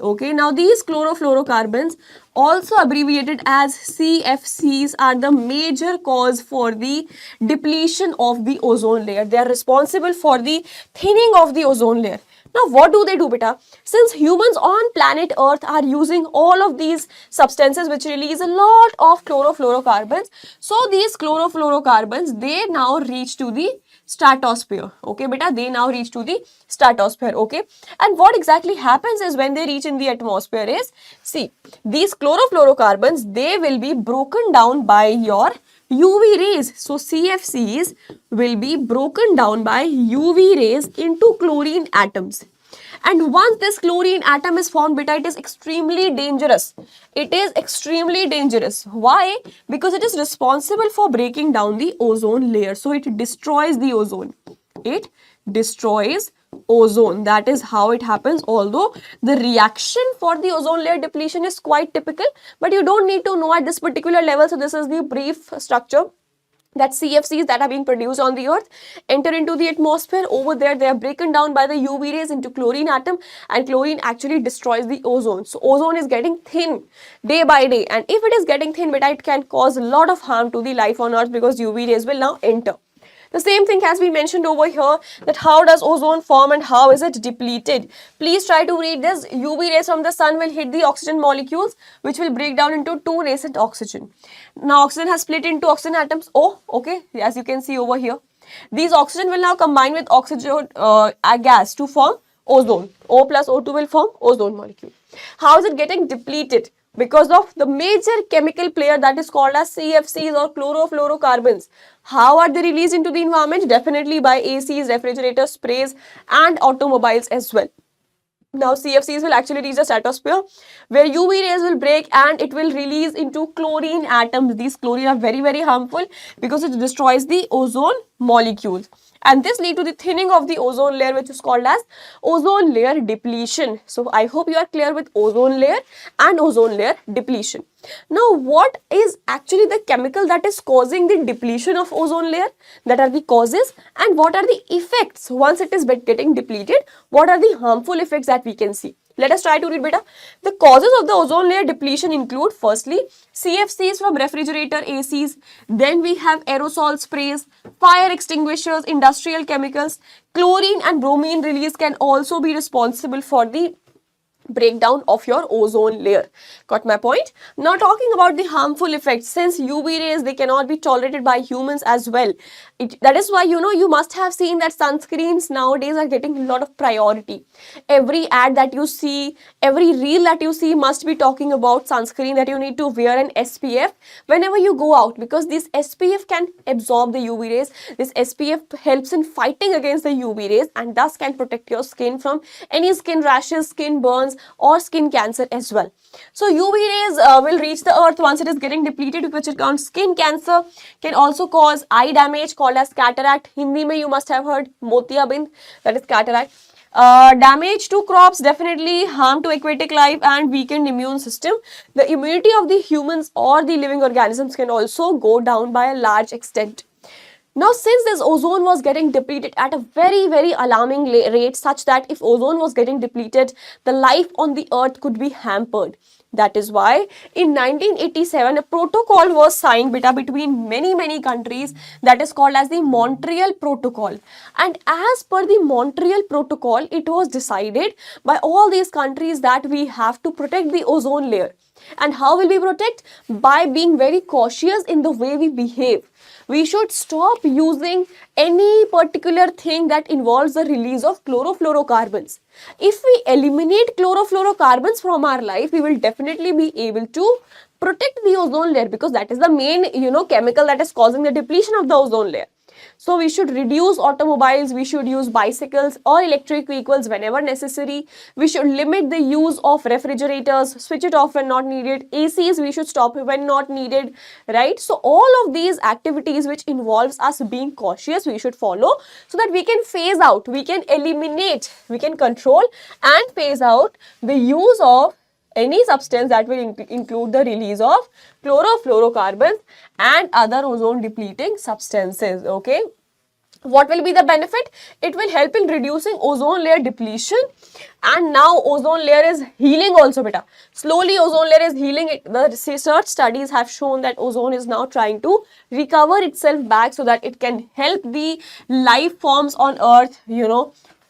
Okay, now these chlorofluorocarbons, also abbreviated as CFCs, are the major cause for the depletion of the ozone layer. They are responsible for the thinning of the ozone layer. Now, what do they do, beta? Since humans on planet Earth are using all of these substances which release a lot of chlorofluorocarbons, so these chlorofluorocarbons, they now reach to the stratosphere. Okay, beta, they now reach to the stratosphere. Okay, and what exactly happens is when they reach in the atmosphere is, see, these chlorofluorocarbons, they will be broken down by your UV rays. So CFCs will be broken down by UV rays into chlorine atoms. And once this chlorine atom is formed, beta, it is extremely dangerous. It is extremely dangerous. Why? Because it is responsible for breaking down the ozone layer. So it destroys the ozone. It destroys ozone. That is how it happens. Although the reaction for the ozone layer depletion is quite typical, but you don't need to know at this particular level. So this is the brief structure, that CFCs that are being produced on the earth enter into the atmosphere. Over there, they are broken down by the UV rays into chlorine atom, and chlorine actually destroys the ozone. So ozone is getting thin day by day, and if it is getting thin, but it can cause a lot of harm to the life on earth because UV rays will now enter. The same thing has been mentioned over here, that how does ozone form and how is it depleted. Please try to read this. UV rays from the sun will hit the oxygen molecules, which will break down into two nascent oxygen. Now oxygen has split into oxygen atoms. Oh, okay, as you can see over here. These oxygen will now combine with oxygen gas to form ozone. O plus O2 will form ozone molecule. How is it getting depleted? Because of the major chemical player that is called as CFCs or chlorofluorocarbons. How are they released into the environment? Definitely by ACs, refrigerators, sprays, and automobiles as well. Now CFCs will actually reach the stratosphere where UV rays will break and it will release into chlorine atoms. These chlorine are very, very harmful because it destroys the ozone molecules. And this lead to the thinning of the ozone layer, which is called as ozone layer depletion. So I hope you are clear with ozone layer and ozone layer depletion. Now, what is actually the chemical that is causing the depletion of ozone layer? That are the causes, and what are the effects once it is getting depleted? What are the harmful effects that we can see? Let us try to read, beta. The causes of the ozone layer depletion include, firstly, CFCs from refrigerator ACs. Then we have aerosol sprays, fire extinguishers, industrial chemicals. Chlorine and bromine release can also be responsible for the breakdown of your ozone layer. Got my point? Now talking about the harmful effects, since UV rays, they cannot be tolerated by humans as well. That is why, you must have seen that sunscreens nowadays are getting a lot of priority. Every ad that you see, every reel that you see must be talking about sunscreen, that you need to wear an SPF whenever you go out, because this SPF can absorb the UV rays. This SPF helps in fighting against the UV rays and thus can protect your skin from any skin rashes, skin burns, or skin cancer as well. So UV rays will reach the earth once it is getting depleted, which it counts skin cancer, can also cause eye damage called as cataract. Hindi mein you must have heard motiyabind, that is cataract. Damage to crops, definitely harm to aquatic life and weakened immune system. The immunity of the humans or the living organisms can also go down by a large extent. Now, since this ozone was getting depleted at a very, very alarming rate, such that if ozone was getting depleted, the life on the earth could be hampered. That is why in 1987 a protocol was signed beta between many countries, that is called as the Montreal Protocol. And as per the Montreal Protocol, it was decided by all these countries that we have to protect the ozone layer. And how will we protect? By being very cautious in the way we behave. We should stop using any particular thing that involves the release of chlorofluorocarbons. If we eliminate chlorofluorocarbons from our life, we will definitely be able to protect the ozone layer, because that is the main chemical that is causing the depletion of the ozone layer. So we should reduce automobiles, we should use bicycles or electric vehicles whenever necessary. We should limit the use of refrigerators, switch it off when not needed. ACs we should stop when not needed, right? So all of these activities which involves us being cautious, we should follow, so that we can phase out, we can eliminate, we can control and phase out the use of any substance that will include the release of chlorofluorocarbons and other ozone depleting substances. Okay, what will be the benefit? It will help in reducing ozone layer depletion, and now ozone layer is healing also beta. Slowly ozone layer is healing. The research studies have shown that ozone is now trying to recover itself back, so that it can help the life forms on earth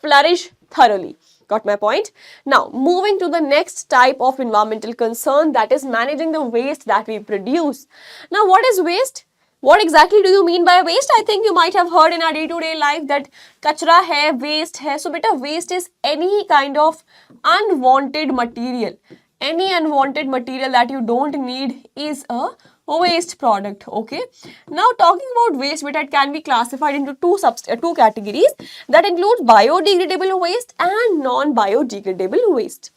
flourish thoroughly. Got my point? Now, moving to the next type of environmental concern, that is managing the waste that we produce. Now, what is waste? What exactly do you mean by waste? I think you might have heard in our day-to-day life that kachra hai, waste hai. So, beta, waste is any kind of unwanted material. Any unwanted material that you don't need is a waste product. Okay, now talking about waste, beta, it can be classified into two categories, that includes biodegradable waste and non-biodegradable waste.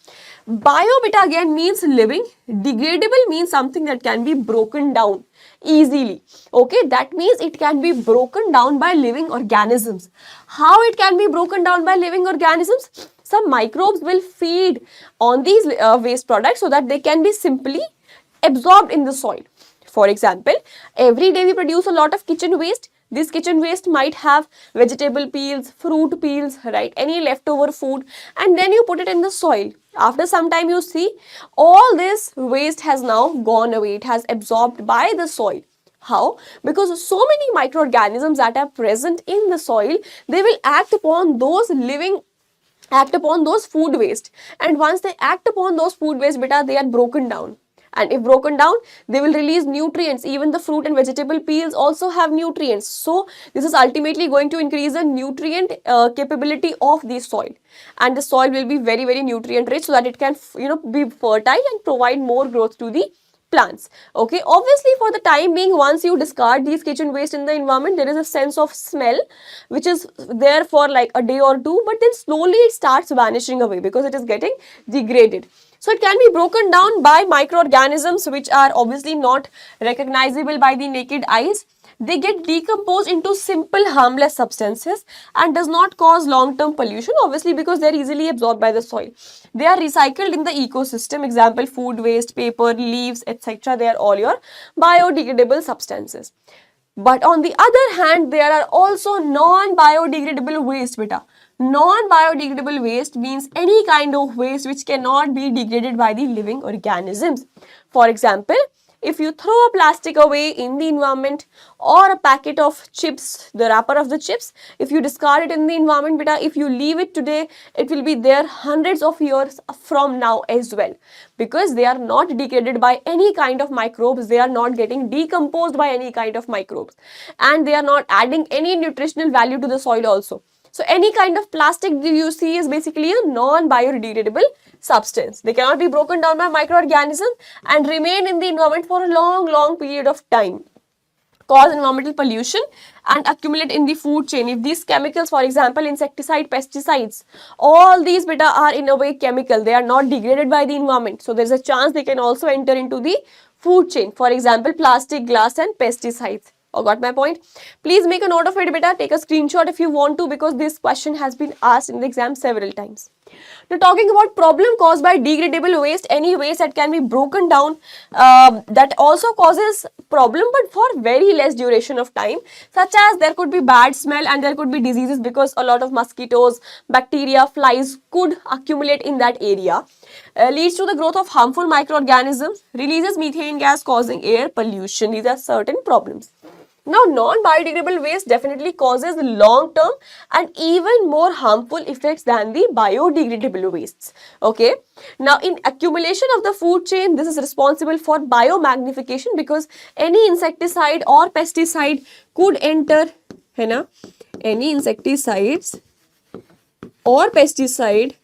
Bio, beta, again means living. Degradable means something that can be broken down easily. Okay, that means it can be broken down by living organisms. How it can be broken down by living organisms? Some microbes will feed on these waste products so that they can be simply absorbed in the soil. For example, every day we produce a lot of kitchen waste. This kitchen waste might have vegetable peels, fruit peels, right? Any leftover food, and then you put it in the soil. After some time you see all this waste has now gone away. It has absorbed by the soil. How? Because so many microorganisms that are present in the soil, they will act upon those food waste, and once they act upon those food waste, beta, they are broken down. And if broken down, they will release nutrients. Even the fruit and vegetable peels also have nutrients. So this is ultimately going to increase the nutrient capability of the soil, and the soil will be very nutrient rich, so that it can be fertile and provide more growth to the plants. Okay, obviously for the time being, once you discard these kitchen waste in the environment, there is a sense of smell which is there for like a day or two, but then slowly it starts vanishing away because it is getting degraded. So it can be broken down by microorganisms which are obviously not recognizable by the naked eyes. They get decomposed into simple harmless substances and does not cause long-term pollution, obviously, because they are easily absorbed by the soil. They are recycled in the ecosystem. Example, food waste, paper, leaves, etc. They are all your biodegradable substances. But on the other hand, there are also non-biodegradable waste, beta. Non-biodegradable waste means any kind of waste which cannot be degraded by the living organisms. For example, if you throw a plastic away in the environment, or a packet of chips, the wrapper of the chips, if you discard it in the environment, beta, if you leave it today, it will be there hundreds of years from now as well, because they are not degraded by any kind of microbes, they are not getting decomposed by any kind of microbes, and they are not adding any nutritional value to the soil also. So any kind of plastic you see is basically a non-biodegradable substance. They cannot be broken down by microorganisms and remain in the environment for a long period of time, cause environmental pollution and accumulate in the food chain. If these chemicals, for example, insecticide, pesticides, all these beta are in a way chemical, they are not degraded by the environment. So there is a chance they can also enter into the food chain. For example, plastic, glass and pesticides. Oh, got my point? Please make a note of it, beta. Take a screenshot if you want to, because this question has been asked in the exam several times. Now, talking about problem caused by degradable waste, any waste that can be broken down, that also causes problem, but for very less duration of time, such as there could be bad smell and there could be diseases because a lot of mosquitoes, bacteria, flies could accumulate in that area. Leads to the growth of harmful microorganisms, releases methane gas causing air pollution. These are certain problems. Now, non-biodegradable waste definitely causes long-term and even more harmful effects than the biodegradable wastes. Okay. Now, in accumulation of the food chain, this is responsible for biomagnification because any insecticide or pesticide could enter, है ना? Any insecticides or pesticide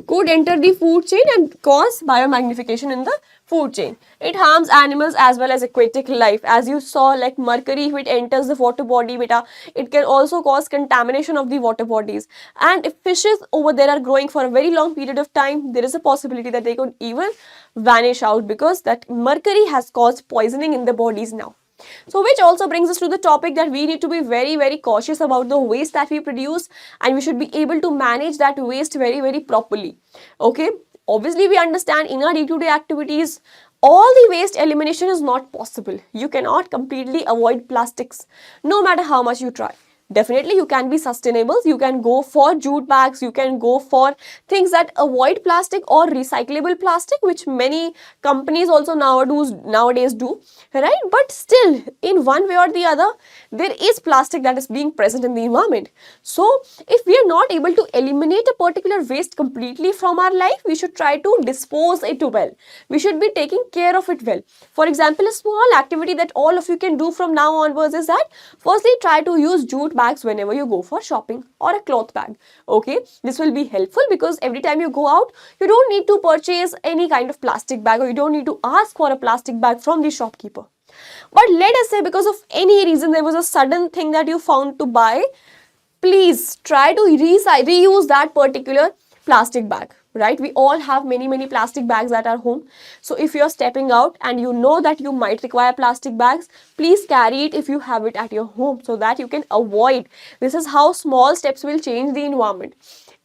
could enter the food chain and cause biomagnification in the food chain. It harms animals as well as aquatic life. As you saw, like mercury, if it enters the water body, beta, it can also cause contamination of the water bodies. And if fishes over there are growing for a very long period of time, there is a possibility that they could even vanish out because that mercury has caused poisoning in the bodies now. So which also brings us to the topic that we need to be very cautious about the waste that we produce, and we should be able to manage that waste very properly. Okay, obviously we understand in our day-to-day activities all the waste elimination is not possible. You cannot completely avoid plastics no matter how much you try. Definitely you can be sustainable, you can go for jute bags, you can go for things that avoid plastic or recyclable plastic, which many companies also nowadays do, right? But still, in one way or the other, there is plastic that is being present in the environment. So if we are not able to eliminate a particular waste completely from our life, we should try to dispose it well. We should be taking care of it well. For example, a small activity that all of you can do from now onwards is that firstly try to use jute bags whenever you go for shopping, or a cloth bag. Okay, this will be helpful because every time you go out, you don't need to purchase any kind of plastic bag, or you don't need to ask for a plastic bag from the shopkeeper. But let us say because of any reason there was a sudden thing that you found to buy, please try to reuse that particular plastic bag, right? We all have many plastic bags at our home. So if you're stepping out and you know that you might require plastic bags, please carry it if you have it at your home so that you can avoid. This is how small steps will change the environment.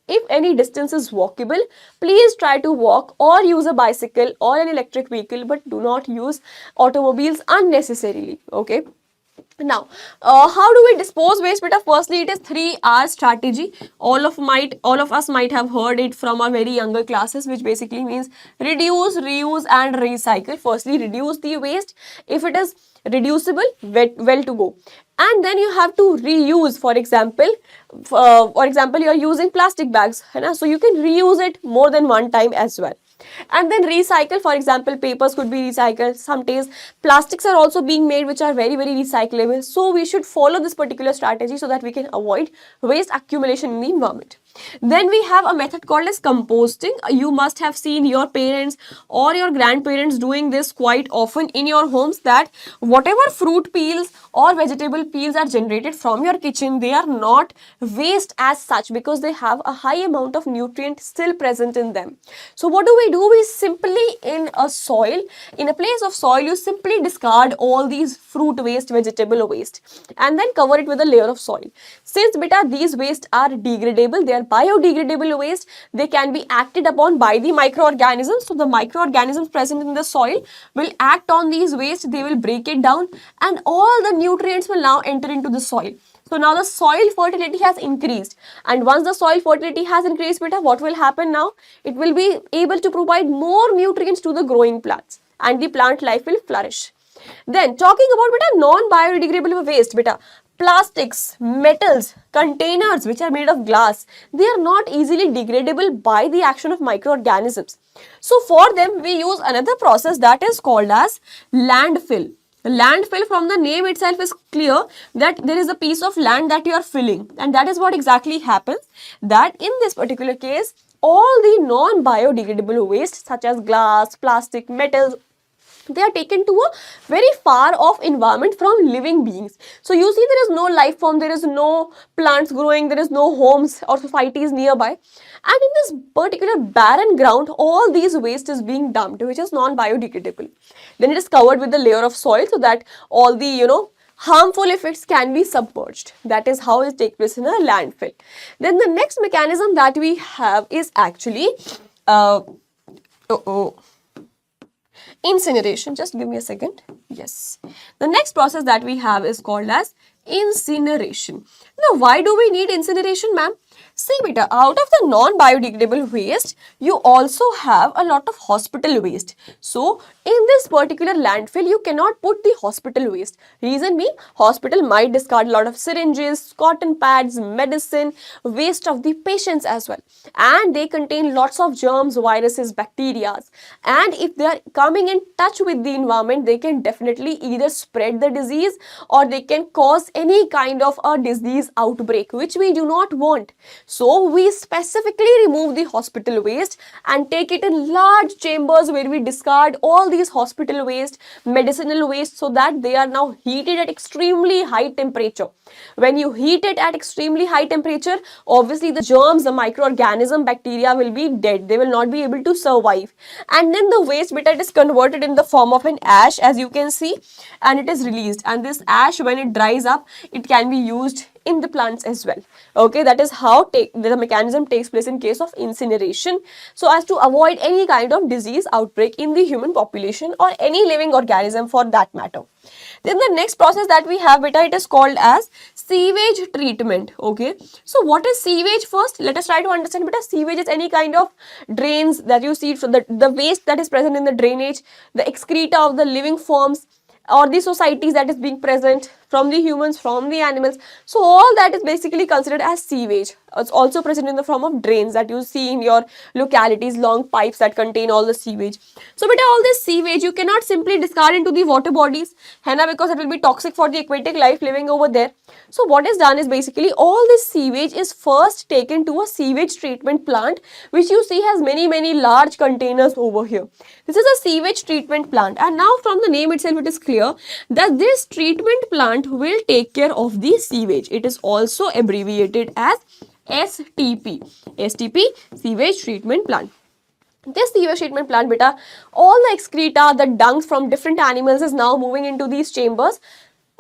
If any distance is walkable, please try to walk or use a bicycle or an electric vehicle, but do not use automobiles unnecessarily. Okay. Now, how do we dispose waste? Beta, firstly, it is 3R strategy. All of us might have heard it from our very younger classes, which basically means reduce, reuse, and recycle. Firstly, reduce the waste. If it is reducible, well to go. And then you have to reuse. For example, you are using plastic bags, so you can reuse it more than one time as well. And then recycle. For example, papers could be recycled. Some days plastics are also being made which are very recyclable. So we should follow this particular strategy so that we can avoid waste accumulation in the environment. Then we have a method called as composting. You must have seen your parents or your grandparents doing this quite often in your homes, that whatever fruit peels or vegetable peels are generated from your kitchen, they are not waste as such because they have a high amount of nutrient still present in them. So what do? We simply in a place of soil, you simply discard all these fruit waste, vegetable waste, and then cover it with a layer of soil. Since beta these waste are degradable, they are biodegradable waste, they can be acted upon by the microorganisms. So the microorganisms present in the soil will act on these waste, they will break it down, and all the nutrients will now enter into the soil. So now the soil fertility has increased, and once the soil fertility has increased, beta, what will happen now? It will be able to provide more nutrients to the growing plants, and the plant life will flourish. Then talking about beta non-biodegradable waste, beta, plastics, metals, containers which are made of glass, they are not easily degradable by the action of microorganisms. So for them we use another process that is called as landfill. Landfill, from the name itself, is clear that there is a piece of land that you are filling, and that is what exactly happens, that in this particular case all the non-biodegradable waste such as glass, plastic, metals, they are taken to a very far off environment from living beings. So you see there is no life form, there is no plants growing, there is no homes or societies nearby, and in this particular barren ground all these waste is being dumped, which is non-biodegradable. Then it is covered with the layer of soil so that all the harmful effects can be submerged. That is how it takes place in a landfill. Then the next mechanism that we have is actually uh, incineration. Just give me a second. Yes. The next process that we have is called as incineration. Now, why do we need incineration, ma'am? See, beta, out of the non-biodegradable waste, you also have a lot of hospital waste. So, in this particular landfill, you cannot put the hospital waste. Reason being, hospital might discard a lot of syringes, cotton pads, medicine, waste of the patients as well. And they contain lots of germs, viruses, bacteria. And if they are coming in touch with the environment, they can definitely either spread the disease or they can cause any kind of a disease outbreak, which we do not want. So we specifically remove the hospital waste and take it in large chambers where we discard all these hospital waste, medicinal waste, so that they are now heated at extremely high temperature. When you heat it at extremely high temperature, obviously the germs, the microorganism, bacteria will be dead. They will not be able to survive. And then the waste beta is converted in the form of an ash, as you can see, and it is released. And this ash, when it dries up, it can be used in the plants as well. Okay, that is how the mechanism takes place in case of incineration, so as to avoid any kind of disease outbreak in the human population or any living organism for that matter. Then the next process that we have, beta, it is called as sewage treatment. Okay, so what is sewage? First, let us try to understand, beta. Sewage is any kind of drains that you see, from the waste that is present in the drainage, the excreta of the living forms or the societies that is being present, from the humans, from the animals. So all that is basically considered as sewage. It's also present in the form of drains that you see in your localities, long pipes that contain all the sewage. So beta, all this sewage you cannot simply discard into the water bodies, Hena, because it will be toxic for the aquatic life living over there. So what is done is basically all this sewage is first taken to a sewage treatment plant, which you see has many large containers over here. This is a sewage treatment plant, and now from the name itself it is clear that this treatment plant will take care of the sewage. It is also abbreviated as STP. STP, sewage treatment plant. This sewage treatment plant, beta, all the excreta, the dung from different animals is now moving into these chambers,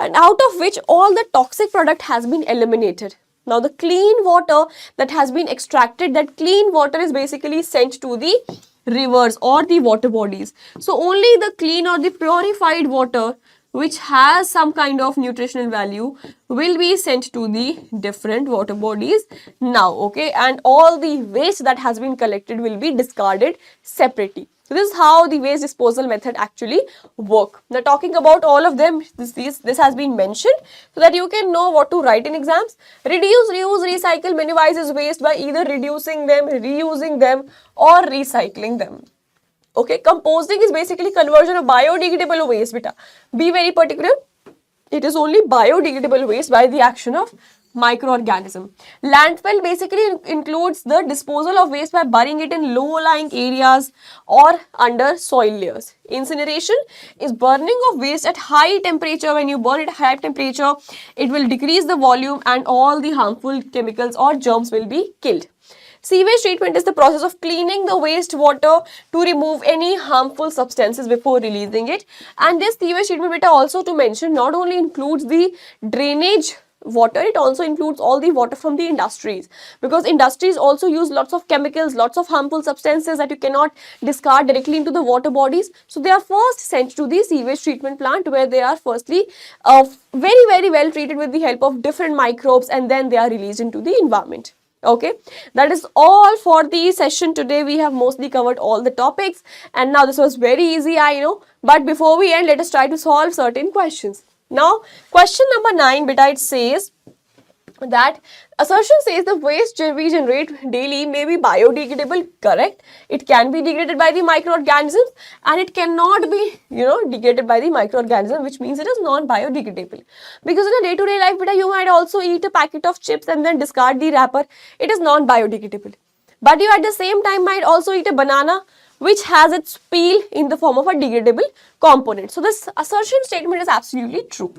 and out of which all the toxic product has been eliminated. Now the clean water that has been extracted, that clean water is basically sent to the rivers or the water bodies. So only the clean or the purified water which has some kind of nutritional value will be sent to the different water bodies now, okay, and all the waste that has been collected will be discarded separately. So this is how the waste disposal method actually work. Now talking about all of them, this has been mentioned so that you can know what to write in exams. Reduce, reuse, recycle minimizes waste by either reducing them, reusing them or recycling them. Okay, composting is basically conversion of biodegradable waste, beta. Be very particular. It is only biodegradable waste by the action of microorganism. Landfill basically includes the disposal of waste by burying it in low-lying areas or under soil layers. Incineration is burning of waste at high temperature. When you burn it at high temperature, it will decrease the volume and all the harmful chemicals or germs will be killed. Sewage treatment is the process of cleaning the wastewater to remove any harmful substances before releasing it. And this sewage treatment, beta, also to mention, not only includes the drainage water, it also includes all the water from the industries, because industries also use lots of chemicals, lots of harmful substances that you cannot discard directly into the water bodies. So they are first sent to the sewage treatment plant, where they are firstly very well treated with the help of different microbes, and then they are released into the environment. Okay, that is all for the session today. We have mostly covered all the topics, and now this was very easy, I know, but before we end, let us try to solve certain questions. Now question number 9, beta, it says that assertion says the waste we generate daily may be biodegradable. Correct. It can be degraded by the microorganisms, and it cannot be, degraded by the microorganism, which means it is non-biodegradable. Because in a day-to-day life, beta, you might also eat a packet of chips and then discard the wrapper. It is non-biodegradable. But you at the same time might also eat a banana, which has its peel in the form of a degradable component. So this assertion statement is absolutely true.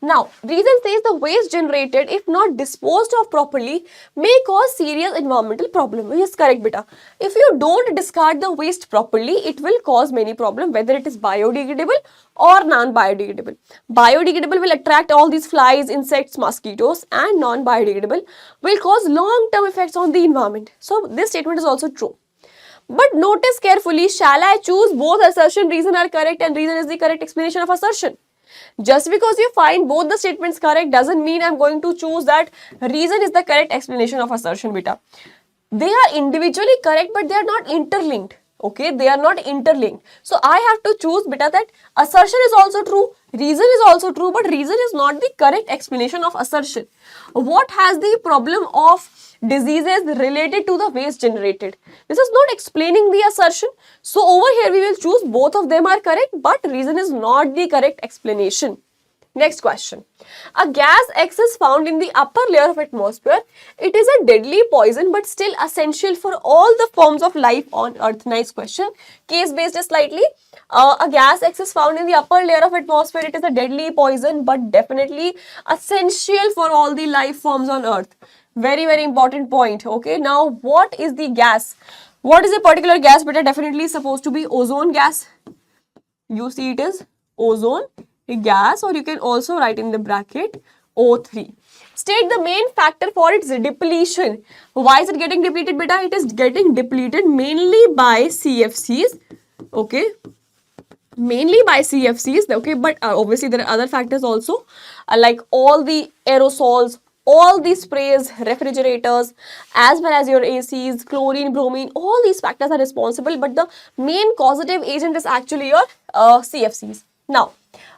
Now, reason says the waste generated, if not disposed of properly, may cause serious environmental problem. Which is correct, beta. If you don't discard the waste properly, it will cause many problems, whether it is biodegradable or non-biodegradable. Biodegradable will attract all these flies, insects, mosquitoes, and non-biodegradable will cause long-term effects on the environment. So, this statement is also true. But notice carefully, shall I choose both assertion, reason are correct and reason is the correct explanation of assertion? Just because you find both the statements correct doesn't mean I'm going to choose that reason is the correct explanation of assertion, beta. They are individually correct, but they are not interlinked. Okay, they are not interlinked. So I have to choose, beta, that assertion is also true, reason is also true, but reason is not the correct explanation of assertion. What has the problem of diseases related to the waste generated? This is not explaining the assertion. So over here we will choose both of them are correct, but reason is not the correct explanation. Next question. A gas X is found in the upper layer of atmosphere. It is a deadly poison but still essential for all the forms of life on earth. Nice question. Case based slightly. A gas X is found in the upper layer of atmosphere. It is a deadly poison but definitely essential for all the life forms on earth. Very, very important point. Okay. Now, what is the gas? What is a particular gas? But definitely supposed to be ozone gas. You see it is ozone gas, or you can also write in the bracket O3. State the main factor for its depletion. Why is it getting depleted, beta? It is getting depleted mainly by CFCs. Okay. Mainly by CFCs. Okay. But obviously there are other factors also, like all the aerosols, all these sprays, refrigerators, as well as your ACs, chlorine, bromine, all these factors are responsible, but the main causative agent is actually your CFCs. Now,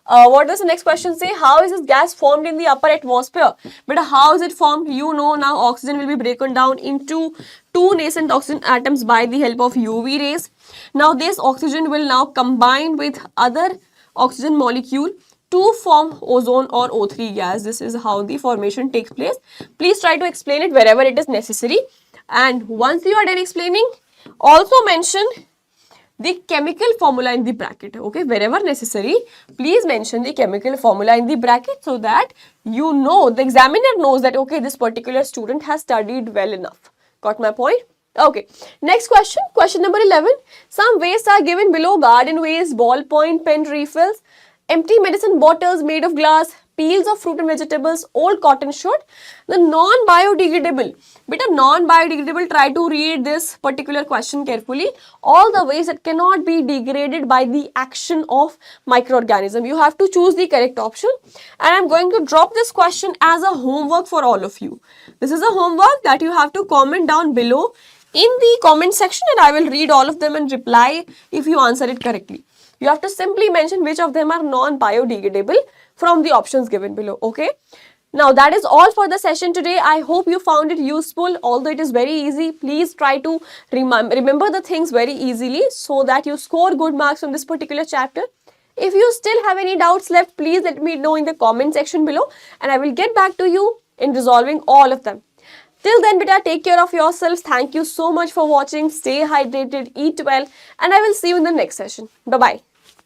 what does the next question say? How is this gas formed in the upper atmosphere? But how is it formed? You know now oxygen will be broken down into two nascent oxygen atoms by the help of UV rays. Now this oxygen will now combine with other oxygen molecule to form ozone or O3 gas. This is how the formation takes place. Please try to explain it wherever it is necessary. And once you are done explaining, also mention the chemical formula in the bracket. Okay, wherever necessary, please mention the chemical formula in the bracket so that you know, the examiner knows that, okay, this particular student has studied well enough. Got my point? Okay, next question, question number 11. Some wastes are given below: garden waste, ballpoint pen refills, empty medicine bottles made of glass, peels of fruit and vegetables, old cotton shirt. The non-biodegradable. Beta, non-biodegradable, try to read this particular question carefully. All the ways that cannot be degraded by the action of microorganism. You have to choose the correct option. And I'm going to drop this question as a homework for all of you. This is a homework that you have to comment down below in the comment section, and I will read all of them and reply if you answer it correctly. You have to simply mention which of them are non-biodegradable from the options given below. Okay. Now that is all for the session today. I hope you found it useful. Although it is very easy, please try to remember the things very easily so that you score good marks from this particular chapter. If you still have any doubts left, please let me know in the comment section below and I will get back to you in resolving all of them. Till then, beta, take care of yourselves. Thank you so much for watching. Stay hydrated, eat well, and I will see you in the next session. Bye-bye.